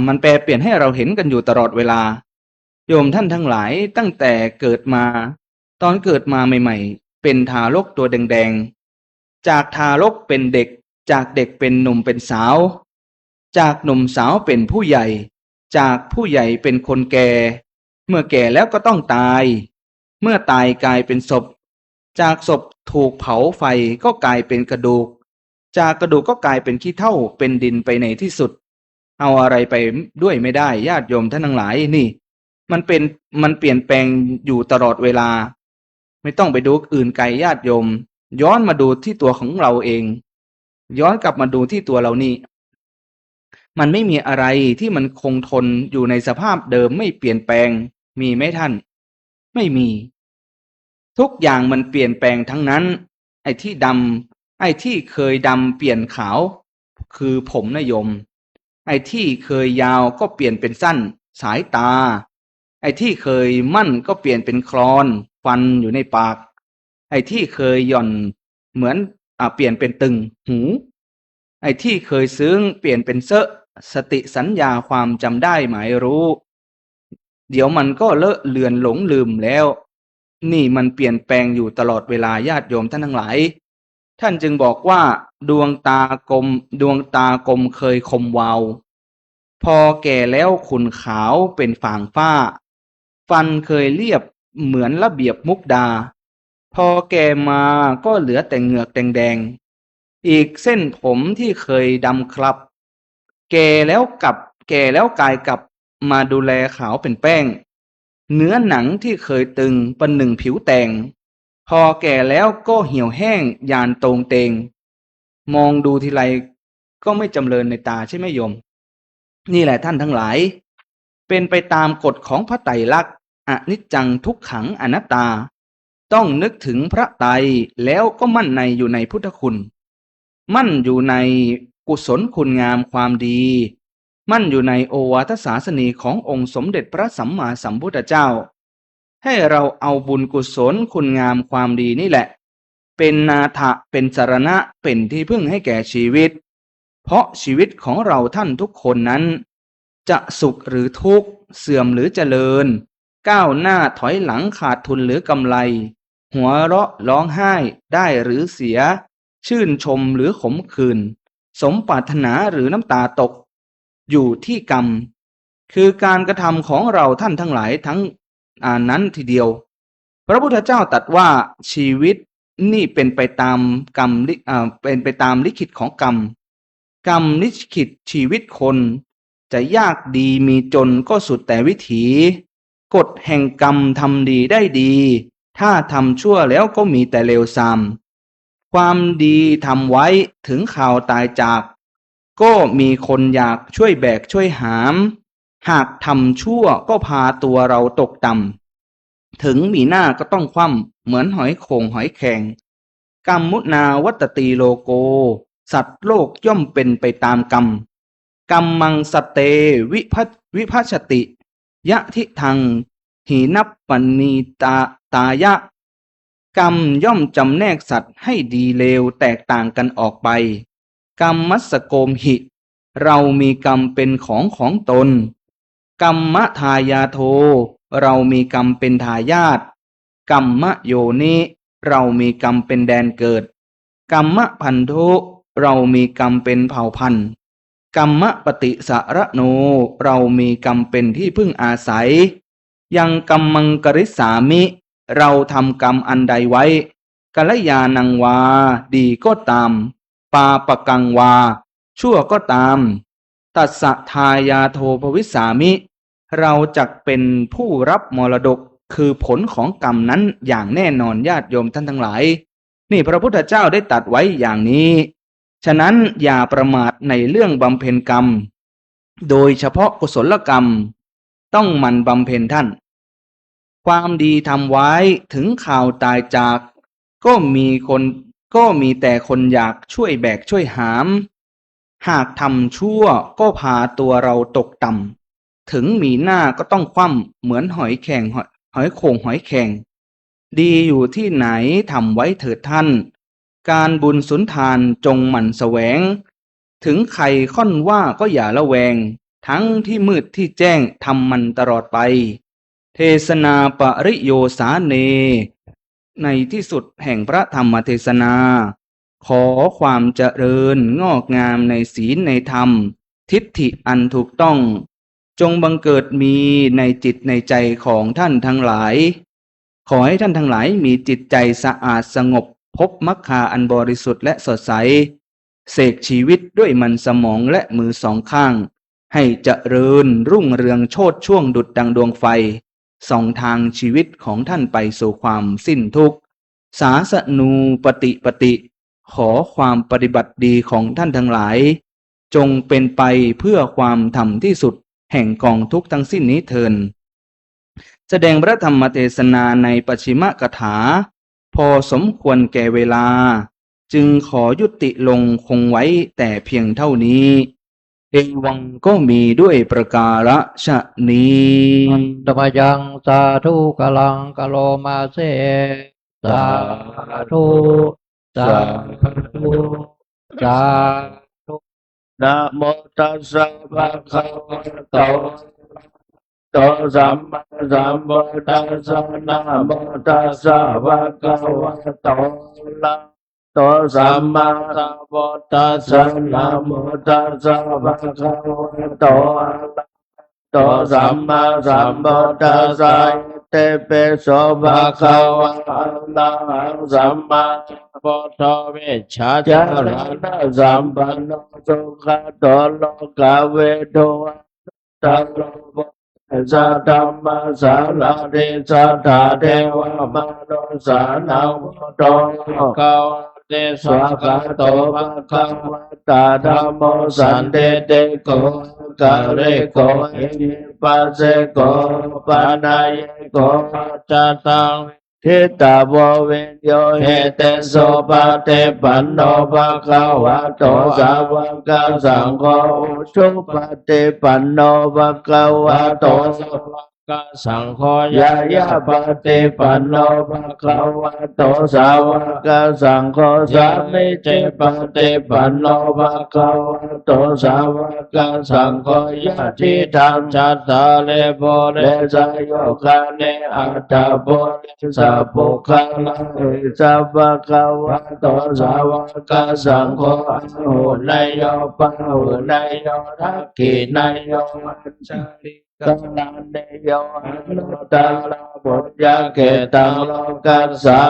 มันแปรเปลี่ยนให้เราเห็นกันอยู่ตลอดเวลาโยมท่านทั้งหลายตั้งแต่เกิดมาตอนเกิดมาใหม่ๆเป็นทารกตัวแดงๆจากทารกเป็นเด็กจากเด็กเป็นหนุ่มเป็นสาวจากหนุ่มสาวเป็นผู้ใหญ่จากผู้ใหญ่เป็นคนแก่เมื่อแก่แล้วก็ต้องตายเมื่อตายกลายเป็นศพจากศพถูกเผาไฟก็กลายเป็นกระดูกจากกระดูกก็กลายเป็นขี้เถ้าเป็นดินไปในที่สุดเอาอะไรไปด้วยไม่ได้ญาติโยมท่านทั้งหลายนี่มันเปลี่ยนแปลงอยู่ตลอดเวลาไม่ต้องไปดูอื่นไกลญาติโยมย้อนมาดูที่ตัวของเราเองย้อนกลับมาดูที่ตัวเรานี่มันไม่มีอะไรที่มันคงทนอยู่ในสภาพเดิมไม่เปลี่ยนแปลงมีไหมท่านไม่มีทุกอย่างมันเปลี่ยนแปลงทั้งนั้นไอ้ที่ดำไอ้ที่เคยดำเปลี่ยนขาวคือผมนะโยมไอ้ที่เคยยาวก็เปลี่ยนเป็นสั้นสายตาไอ้ที่เคยมั่นก็เปลี่ยนเป็นคลอนฟันอยู่ในปากไอ้ที่เคยหย่อนเหมือนเปลี่ยนเป็นตึงหูไอ้ที่เคยซึ้งเปลี่ยนเป็นเซอะสติสัญญาความจำได้หมายรู้เดี๋ยวมันก็เลอะเลือนหลงลืมแล้วนี่มันเปลี่ยนแปลงอยู่ตลอดเวลาญาติโยมท่านทั้งหลายท่านจึงบอกว่าดวงตากลมเคยคมวาวพอแก่แล้วขุ่นขาวเป็นฝางฝ้าฟันเคยเรียบเหมือนระเบียบมุกดาพอแก่มาก็เหลือแต่เหงือกแดงๆอีกเส้นผมที่เคยดำครับแก่แล้วกายกลับมาดูแลขาวเป็นแป้งเนื้อหนังที่เคยตึงประหนึ่งผิวแตงพอแก่แล้วก็เหี่ยวแห้งยานตรงเตงมองดูทีไรก็ไม่จำเริญในตาใช่ไหมโยมนี่แหละท่านทั้งหลายเป็นไปตามกฎของพระไตรลักษณ์อนิจจังทุกขังอนัตตาต้องนึกถึงพระไตรแล้วก็มั่นในอยู่ในพุทธคุณมั่นอยู่ในกุศลคุณงามความดีมั่นอยู่ในโอวาทศาสนีขององค์สมเด็จพระสัมมาสัมพุทธเจ้าให้เราเอาบุญกุศลคุณงามความดีนี่แหละเป็นนาถะเป็นสรณะเป็นที่พึ่งให้แก่ชีวิตเพราะชีวิตของเราท่านทุกคนนั้นจะสุขหรือทุกข์เสื่อมหรือเจริญก้าวหน้าถอยหลังขาดทุนหรือกำไรหัวเราะร้องไห้ได้หรือเสียชื่นชมหรือขมขื่นสมปรารถนาหรือน้ำตาตกอยู่ที่กรรมคือการกระทำของเราท่านทั้งหลายทั้งนั้นทีเดียวพระพุทธเจ้าตรัสว่าชีวิตนี่เป็นไปตามกรรมเป็นไปตามลิขิตของกรรมกรรมลิขิตชีวิตคนจะยากดีมีจนก็สุดแต่วิถีกฎแห่งกรรมทำดีได้ดีถ้าทำชั่วแล้วก็มีแต่เลวทรามความดีทำไว้ถึงข่าวตายจากก็มีคนอยากช่วยแบกช่วยหามหากทำชั่วก็พาตัวเราตกต่ำถึงมีหน้าก็ต้องคว่ำเหมือนหอยโข่งหอยแข็งกรรมมุนาวัตตีโลโกสัตว์โลกย่อมเป็นไปตามกรรมกัมมังสเตวิภัชติยะทิทังหีนัปปณีตายะกรรมย่อมจำแนกสัตว์ให้ดีเลวแตกต่างกันออกไปกรรมมัสโกมหิเรามีกรรมเป็นของตนกรรมทายาโทเรามีกรรมเป็นทายาทกรรมโยนิเรามีกรรมเป็นแดนเกิดกรรมพันธุเรามีกรรมเป็นเผ่าพันธุ์กรรมปฏิสารโนเรามีกรรมเป็นที่พึ่งอาศัยยังกัมมังกริสามิเราทำกรรมอันใดไว้กัลยาณังวาดีก็ตามปาปกังวาชั่วก็ตามตัสสะทายาโทภวิสามิเราจักเป็นผู้รับมรดกคือผลของกรรมนั้นอย่างแน่นอนญาติโยมท่านทั้งหลายนี่พระพุทธเจ้าได้ตรัสไว้อย่างนี้ ฉะนั้นอย่าประมาทในเรื่องบำเพ็ญกรรมโดยเฉพาะกุศลกรรมต้องหมั่นบำเพ็ญท่านความดีทำไว้ถึงข่าวตายจากก็มีคนก็มีแต่คนอยากช่วยแบกช่วยหามหากทำชั่วก็พาตัวเราตกต่ำถึงมีหน้าก็ต้องคว่ำเหมือนหอยแข็งหอยโข่งหอยแข็งดีอยู่ที่ไหนทำไว้เถิดท่านการบุญสุนทานจงหมั่นแสวงถึงใครค่อนว่าก็อย่าละแวงทั้งที่มืดที่แจ้งทำมันตลอดไปเทศนาปริโยสาเนในที่สุดแห่งพระธรรมเทศนาขอความเจริญงอกงามในศีลในธรรมทิฏฐิอันถูกต้องจงบังเกิดมีในจิตในใจของท่านทั้งหลายขอให้ท่านทั้งหลายมีจิตใจสะอาดสงบพบมรรคาอันบริสุทธิ์และสดใสเสกชีวิตด้วยมันสมองและมือสองข้างให้เจริญรุ่งเรืองโชติช่วงดุจดังดวงไฟส่องทางชีวิตของท่านไปสู่ความสิ้นทุกข์สาสนูปฏิขอความปฏิบัติดีของท่านทั้งหลายจงเป็นไปเพื่อความธรรมที่สุดแห่งกองทุกข์ทั้งสิ้นนี้เทินแสดงพระธรรมเทศนาในปัจฉิมกถาพอสมควรแก่เวลาจึงขอยุติลงคงไว้แต่เพียงเท่านี้เอวังก็มีด้วยประการฉะนี้ ธรรมยังสาธุกลังกะโลมาเสสาธุสาธุสาธุ นะโมตัสสะภะคะวะโตโตสัมมาสัมพุทธัสสะนะโมตัสสะภะคะวะโตละโตสัมมาสัมพุทธัสสะนะโมตัสสะภะคะวะโตอะระโตสัมมาสัมพุทธัสสะเตเปโสภะคะวะอะระหังสัมมาสัมพุทโธเวชชาจารณะสัมปันโนสุขโตโลกาเวโทตัลโลภสัทธัมมาสาราริสัทธาเทวมนุสานังพุทโธกาวเตสวะกาโตภะคะวะตาธัมโมสันเตเตโกกะเรโกเอหิปัสเสโกปานาเยโกจัตตังทิตาโววิญโยเหเตโสปะเตปันโนภะคะวะโตสาวกสังโฆชุปฏิปันโนภะคะวะโตสาวกสังโฆยายาปฏิปันโนภะคะวะโตสาวกสังโฆสามิจิปฏิปันโนภะคะวะโตสาวกสังโฆยะทิทังจัตตาเลโภเรสยโยคาเนอัตตาโพสัพพุคะละสัพพะคะวะโตสาวกสังโฆอโหนายโยปะโหนายโยทักขินายโยอัจฉริกะลาเนโยอนุตตรบุญญาเกตังโลกัสสะ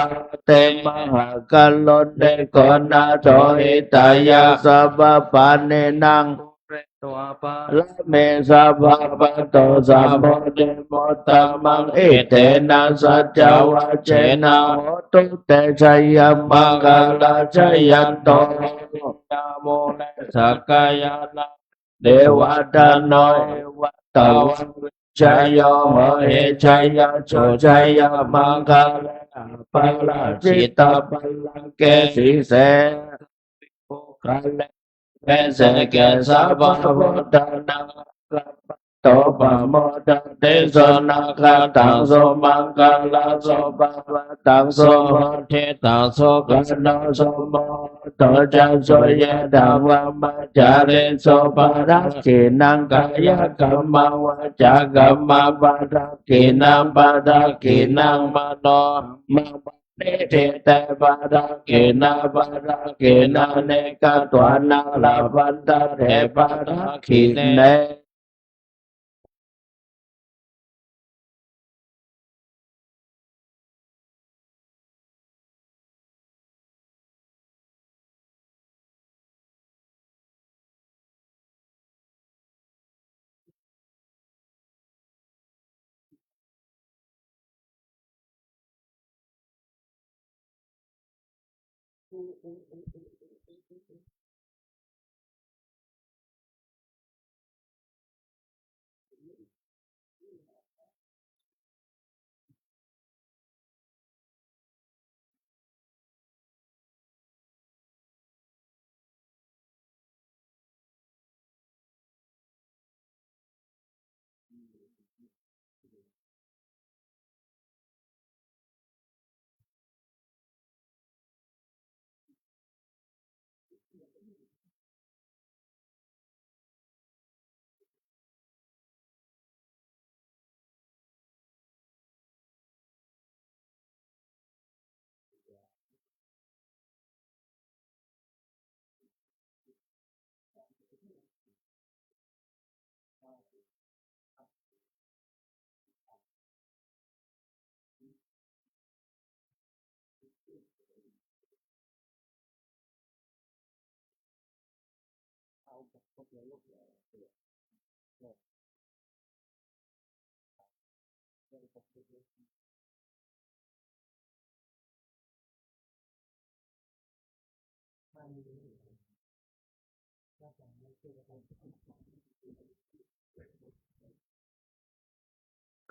เตมหะกัลโลเนโกนาโตหิตายะสัพพะปาเนนังตัวปะละเมสัพพะปะโตสัมโพธิโมตตัมมังเอเตนะสัจจวะเจนะโหตุเตชัยมังคลาชัยยันโตนะโมเนสักกายานะเดวตาโนเอวตาวันชัยโยโหเอชัยยะโชชัยยะมังคลาปัลลาจิตตปัลลังเกสีเสโภคัลเลเมเสเกสัพพะพุทธานังกัปปะโตปะโมทันเตโสนาคาตังโสมังคลาโสภะตังโสโหเทตังโสกันโนโสโมโตจันโสเยดังวัมมัจจาริโสปะรักขินังกายกัมมังวาจากัมมังปะรักขินังปะรักขินังมโนมังเนเทเตปะรักขินาปะรักขินาเนกะตวานังลาภันตะเทปะรักขิเน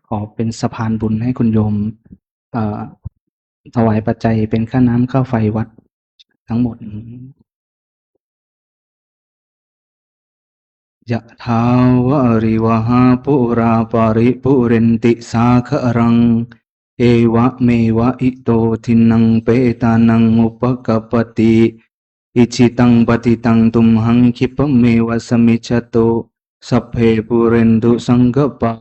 ขอเป็นสะพานบุญให้คุณโยมถวายปัจจัยเป็นค่าน้ำค่าไฟวัดทั้งหมด ยะถาวะริวหาปุราปาริปุเรนติสาครังเอวะเมวะอิโตทินังเปตานังอุปกปปติอิชิตังปฏิตังตุมหังคิปะเมวะสมิจฉตุสัพเพปุเรนตุสังกปปะ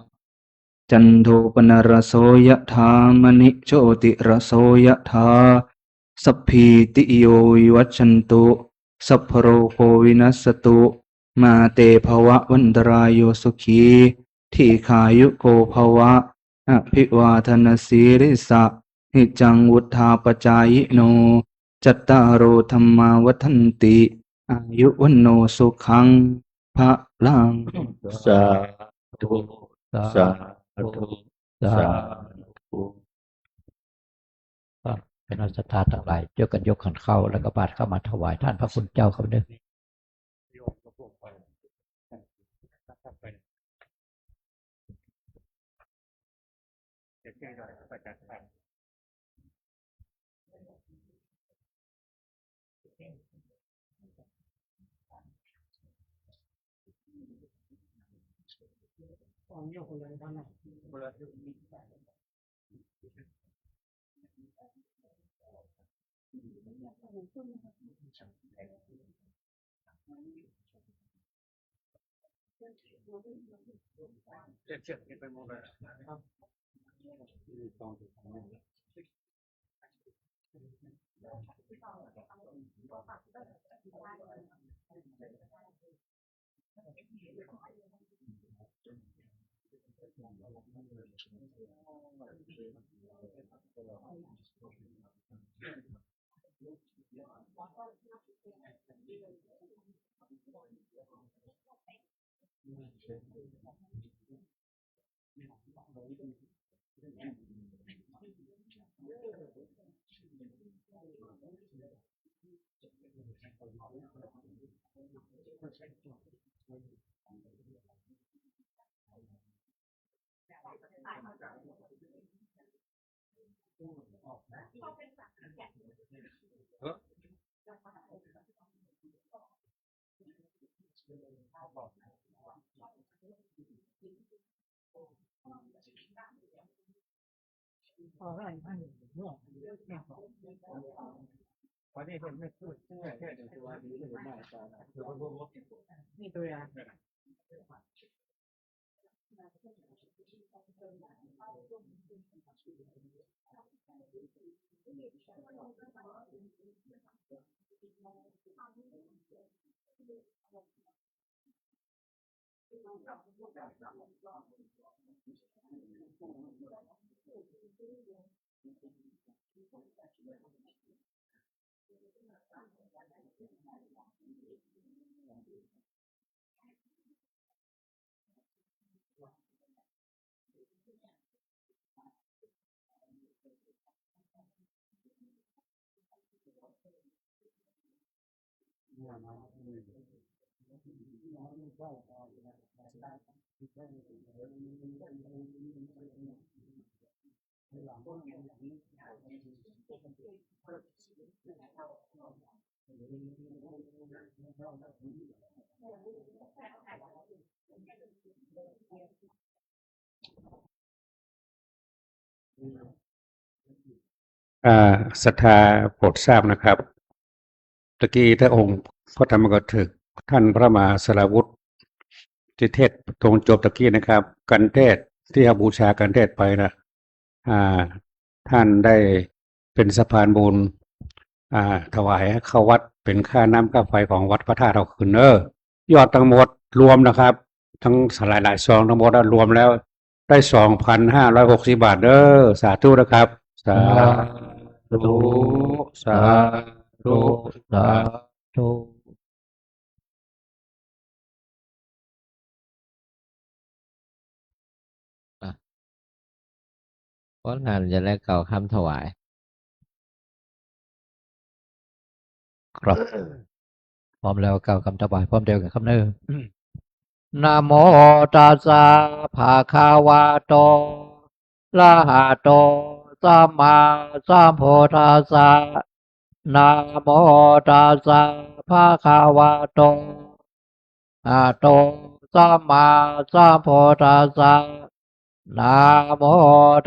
จันโทปนรสโสยะถามณิโชติรสโสยะถาสัพพีติโยวิวัชชันตุสัพพโรโควินัสสตุมาเตภวะวันตรายโยสุขีทีขายุโกภวะอภิวาทนาสีริสะนิจังวุธาปจายโนจัตตารโอธรรมาวัฏันติอายุวันโนสุขังพระลัง สาธุ สา สาธุ สา สาธุ เป็นนักศรัทธาทั้งหลายเจ้ากันยกขันเข้าแล้วก็บาตรเข้ามาถวายท่านพระคุณเจ้าเขาเด้อ ศรัทธาโปรดทราบนะครับตะกี้ถ้าองค์ พระธรรมกถึกท่านพระมหาสารวุฒิที่เทศตรงจบตะกี้นะครับ กันเทศที่บูชากันเทศไปนะท่านได้เป็นสะพานบุญถวายเข้าวัดเป็นค่าน้ำค่าไฟของวัดพระธาตุเราคืนยอดทั้งหมดรวมนะครับ ทั้งหลายซองทั้งหมดรวมแล้วได้2,560 บาทสาธุนะครับสาธุสาธุสาธุเพราะนั้นจะได้เก่าคำถวายครับพร้อมแล้วเก่าคำถวายพร้อมเดียวกับคำเนิ่นะโมตัสสะภะคะวะโตอะระหะโตสัมมาสัมพุทธัสสะนะโมตัสสะภะคะวะโตอะระหะโตสัมมาสัมพุทธัสสะนะโม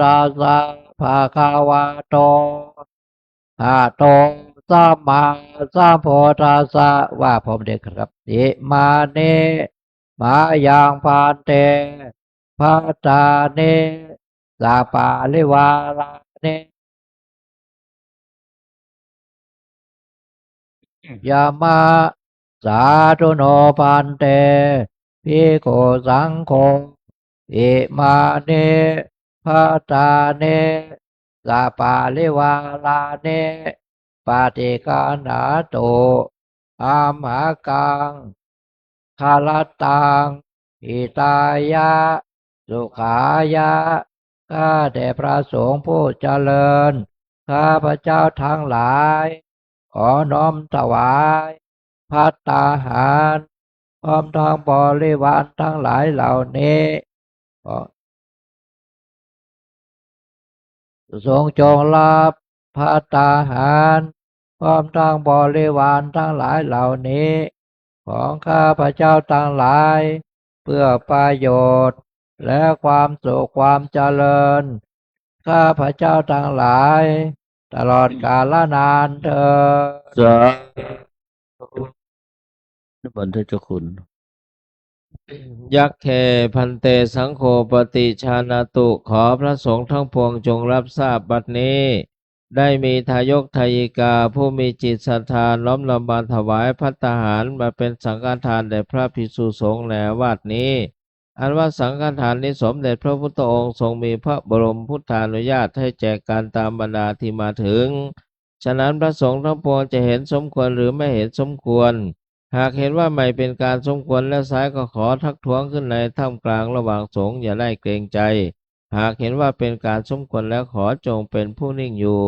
ตัสสะภะคะวะโตอะระหะโตสัมมาสัมพุทธัสสะว่าผมเด็กครับอิมาเนมายังพันเตภัตตาเนสาปาลิวาลาเนยามาสาธุโนพันเตภิกขุสังโฆอิมาเนภัตตาเนสาปาลิวาลาเนปาติกานาโตอามากังคาลตังอิตายะสุขายะข้าแต่พระสงฆ์ผู้เจริญข้าพระเจ้าทั้งหลายขอน้อมถวายภัตตาหารพร้อมทั้งบริวารทั้งหลายเหล่านี้ทรงจงรับภัตตาหารพร้อมทั้งบริวารทั้งหลายเหล่านี้ของข้าพระเจ้าทั้งหลายเพื่อประโยชน์และความสุขความเจริญข้าพระเจ้าทั้งหลายตลอดกาลนานเถิดสาธุนิมนต์ท่านเจ้าคุณ ยักษ์เคพันเตสังโฆปฏิชานาตุขอพระสงฆ์ทั้งปวงจงรับทราบบัดนี้ได้มีทายกทายิกาผู้มีจิตศรัทธาน้อมนำมาถวายภัตตาหารมาเป็นสังฆทานแด่พระภิกษุสงฆ์แลวาดนี้อันว่าสังฆทานนี้สมเด็จพระพุทธองค์ทรงมีพระบรมพุทธานุญาตให้แจกการตามบรรดาที่มาถึงฉะนั้นพระสงฆ์ทั้งปวงจะเห็นสมควรหรือไม่เห็นสมควรหากเห็นว่าไม่เป็นการสมควรและสายก็ขอทักท้วงขึ้นในท่ามกลางระหว่างสงฆ์อย่าได้เกรงใจหากเห็นว่าเป็นการสมควรแล้วขอจงเป็นผู้นิ่งอยู่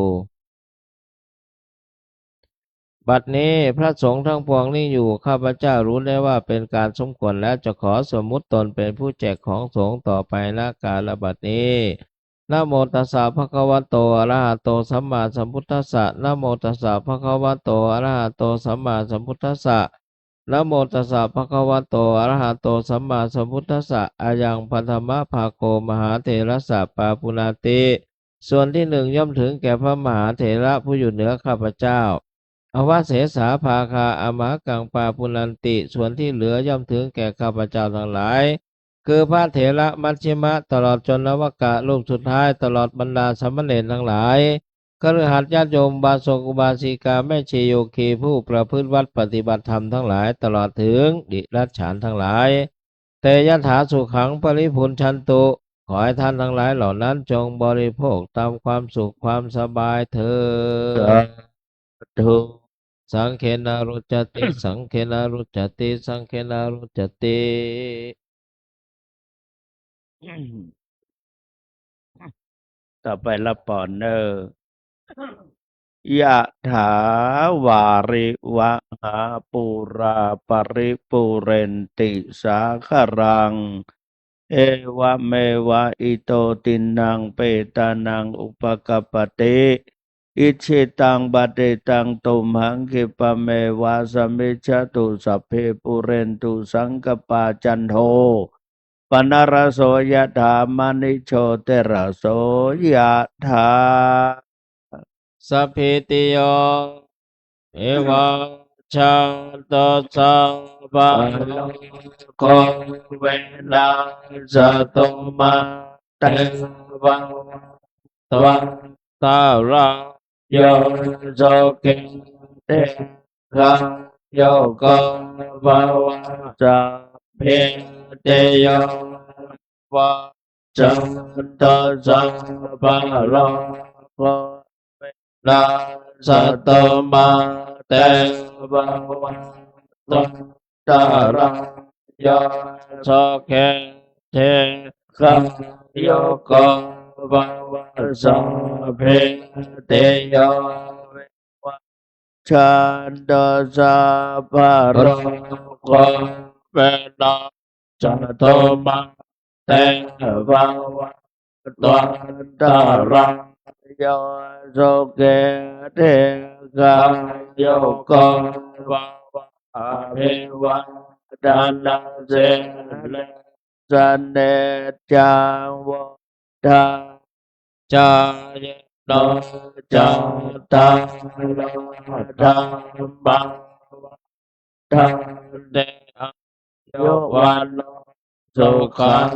บัดนี้พระสงฆ์ทั้งปวงนิ่งอยู่ข้าพเจ้ารู้ได้ว่าเป็นการสมควรแล้วจะขอสมมุติตนเป็นผู้แจกของสงฆ์ต่อไปณกาลบัดนี้นะโมตัสสะภะคะวะโตอะระหะโตสัมมาสัมพุทธัสสะนะโมตัสสะภะคะวะโตอะระหะโตสัมมาสัมพุทธัสสะนะโมตัสสะภะคะวะโตอะระหะโตสัมมาสัมพุทธัสสะอายังพันธมะภาโกมหาเถระสะปาปุนาติส่วนที่หนึ่งย่อมถึงแก่พระมหาเถระผู้อยู่เหนือข้าพเจ้าอวเสสาภาคาอมหกังปาปุนันติส่วนที่เหลือย่อมถึงแก่ข้าพเจ้าทั้งหลายคือพระเถระมัชฌิมะตลอดจนนวกะรูปสุดท้ายตลอดบรรดาสามเณรทั้งหลายคฤหัสถ์ญาติโยมบาศกอุบาสิกาแม่ชีโยคีผู้ประพฤติวัดปฏิบัติธรรมทั้งหลายตลอดถึงดิรัจฉานทั้งหลายแต่ยถาสุขังปริพุนชันตุขอให้ท่านทั้งหลายเหล่านั้นจงบริโภคตามความสุขความสบายเถิดทุสังเขนารุจติ สังเขนารุจติ สังเขนารุจติ ต่อไปละปอนเนอร์ยะถาวาริวะหาปูราปริปูเรนติสาคารังเอวะเมวะอิโตตินังเปตานังอุปกปปติอิชิตังบัติตังตุมหังคิปะเมวะสมมิจฉตุสัพเพปุเรนตุสังกปาจันโทปนรโสยถามณิโชเตระโสยถาสัพพิติโยเอวัง ชาตสัพพะโลกเวนัสตุมาเตวังตวันตาราโยโสกิเตขังโยโกภวะสัพเพเตโยวั จันตสัพพะโลกเวนัสตุมาเตวังตุตารังโยโสเกเทขังโยโกภวะสัพเพเตโยฉันตสัพพะโลกเวนัสตุมาเตวังตวันตารังโยโสเกเทกังโยโกภวะอภิวันดานาเสเลสันเนจังวทาจายโนจัตตังโลธรรมังทันเตโยวันโนสุขัง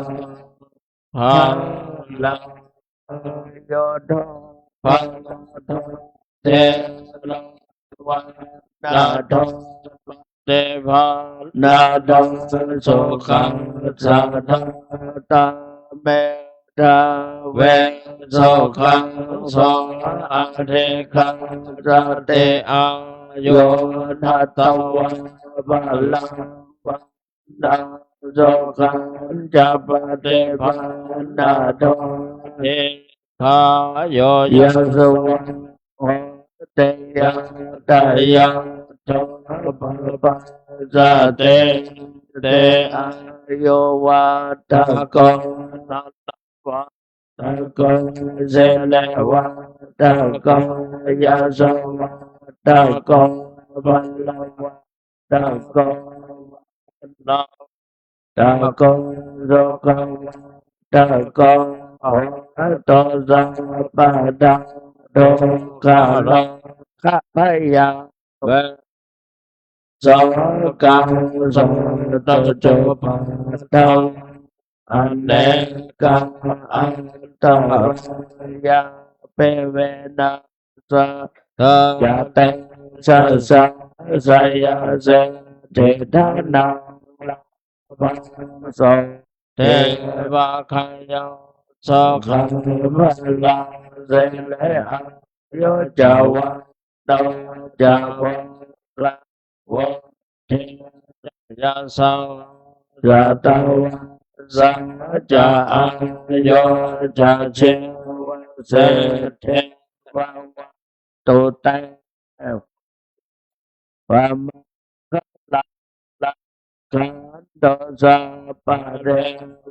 ภาลังโยโดภะโตเตโลวันนาโดเตภานาโดสุขังสัทธตาเมตาเวสุขังโสอะเทขังสัตเตอาโยทัตตวันบาลังดังโสขังจัปเตภานาโดเอขายโยสวันโหเตยังตายังโสภะปะสะเตเตอายุวัตโกนัตถะตะโกเสเลวัตโกยะสวัตโกบัลลวัตโกนาตะโกโรกังตะโกโอโตสัพพะดังโดกาลังขะพยาเวสกังสตจุปัฏฐังอเนกังอันตรายาเปเวนะสะยะเตสะสะสะยะเสเทธานังลาภัสโสเทวะขยาสขังมัลลังเสเลหังโยจาวะโตจาวะละวะเทยะสังสัตวะสัมจาอังโยจะเชวะเสเทวะวะตุเตวะมะคะละละขันโตสัพพะเร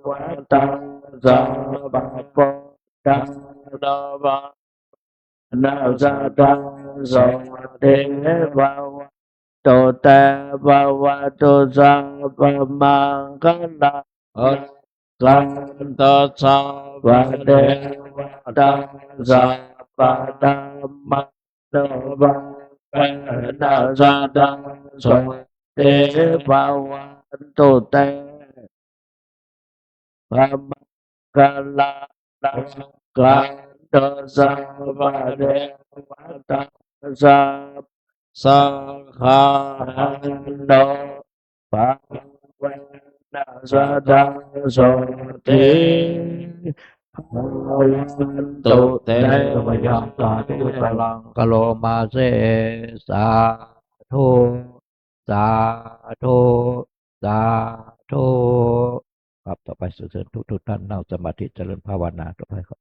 วะตังสัพพะโพธังโนภะนาสะตังโสเทวะวะโตเตภวะตุสัพพะมังคะละขันโตสัพพะเทวตังสัพพะธัมมังโนภะนาสะตังโสเทภวะตุเตภะมังคะละขันโตสัพพะเทวตังสัพสังฆาโนภะเวนัสสังโสติภวันตุเตวยังตาตุพลังกะโลมาเสสาธุสาธุสาธุครับต่อไปสุเสริญทุกท่านนั่งสมาธิเจริญภาวนาต่อไปครับ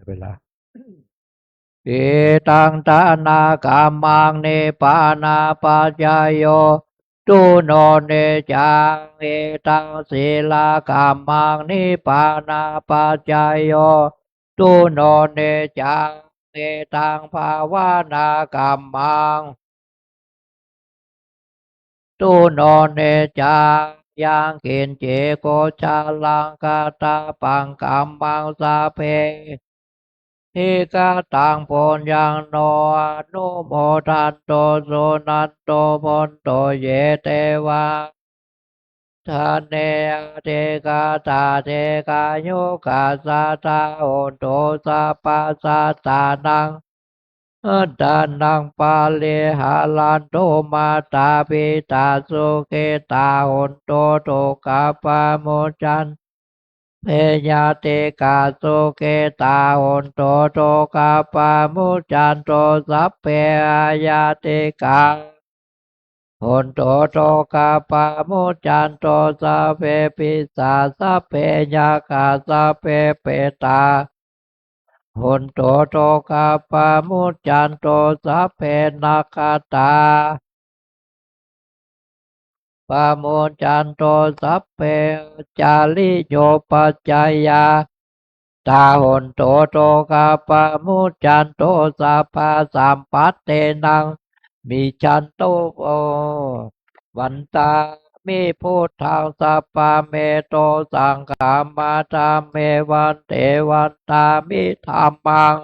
เวลา อิตังทานากามังเนปานาปัจจายโยตุโนเนจังเอตังศีลากามังนิปานาปัจจายโยตุโนเนจังเอตังภาวานากามังตุโนเนจังยังกินเจโกชาลังกาตาปังกัมมังสาเพทิกาตังปนยังโนอนุโมทันโตสุนันโตพนโตเยเตวะทานเนเทกาตาเทกายุกาสาตาโอโตสัพพะสัตตานังดานังปาเลหาลันโตมาตาปิตาสุเกตาโอนโตโตกาปาโมจันเพยาเตกาสุเกตาโอนโตโตกาปาโมจันโตสัพเพอายาเตกาโอนโตโตกาปาโมจันโตสัพเพปิสาสัพเพยากาสัพเพเปตาโอนโตโตกาปาโมจันโตสัพเพนาคาตาปาโมจันโตสัพเพจาริโยปัจจายาตาโอนโตโตกาปาโมจันโตสัพพะสัมปัตเตนังมิจันโตโอวันตามิพุทธังสัพพะเมโตสังฆามาตาเมวันเตวันตามิธัมมัง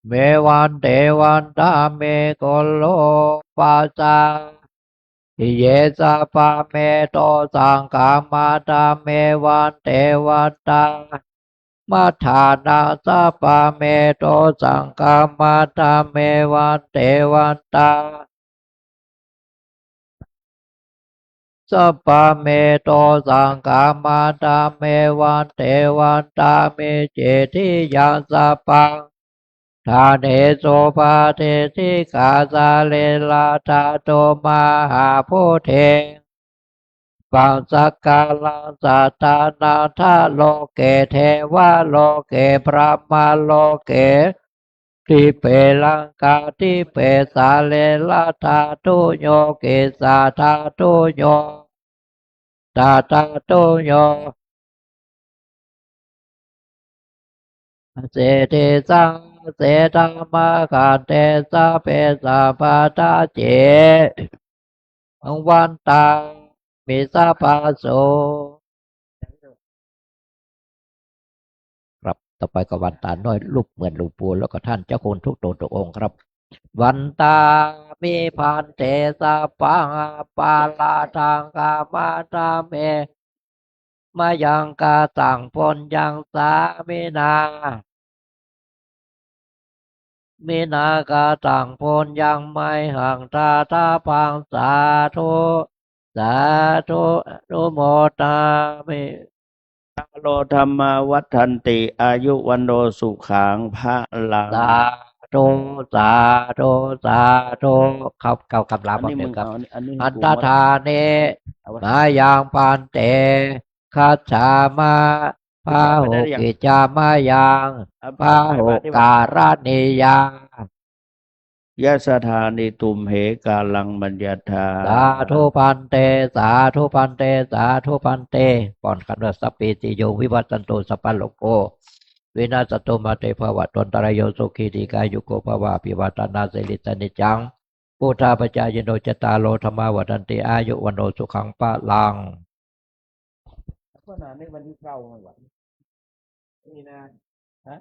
เมวันเตวันตาเมโกโลปัสสะอิเยสะปะเมโตสังฆามาตาเมวันเตวันตามัฏฐานาสัพพะเมโตสังฆามาตาเมวันเตวันตาสัพพะเมโตสังฆามาตาเมวันเตวันตาเมเจติยังสัพพังทาเนโสภาเทติกาสาเลลาตาโตมาหาโพเทปังสักกาลังสัตตานาทาโลเกเทวะโลเกพระมาโลเกทิเปลังกาทิเปสาเลลาตาตุโยเกสาธาตุโยตาตาตุโยเสติสังเสตมะขันเตสะเปสัพพะตาเจวันตามิสัพพะโสครับต่อไปก็วันตาน้อยลูกเหมือนหลวงปู่แล้วก็ท่านเจ้าคุณทุกตนทุกองค์ครับวันตามิพันเตสะปังปาลาทังกามาตาเมมายังกาตังพลยังสามินามินากาตังพลยังไม่ห่างตาตาพังสาธุสาธุนุโมตามิ โลธรรมาวัฏันติอายุวันโนสุขังพระลัง สาธุสาธุสาธุเข้าคำลา อัน บ นี้ ห มึ นึ่ ง งครับ อันนี้ อัน กู ตทาเนมายังพันเตคัจฉามาพาหุกิจามายังพาหุการณิยัง ยะสถานิตุมเหกาลังมัญญาธา สาธุพันเตสาธุพันเตสาธุพันเตก่อนกันว่าสัพพิติโยวิวัตตันตุสัพพะโลกโกวินาศตุมาเตภวะตนตรายโยสุขีติกายุโกภวะปิวัตนาสิริสนิจังพุทธาปจายโนจตารโลธรรมาวัฏันติอายุวันโนสุขังปะลัง ขนาดในวันที่เก้าวันนี่นะฮะ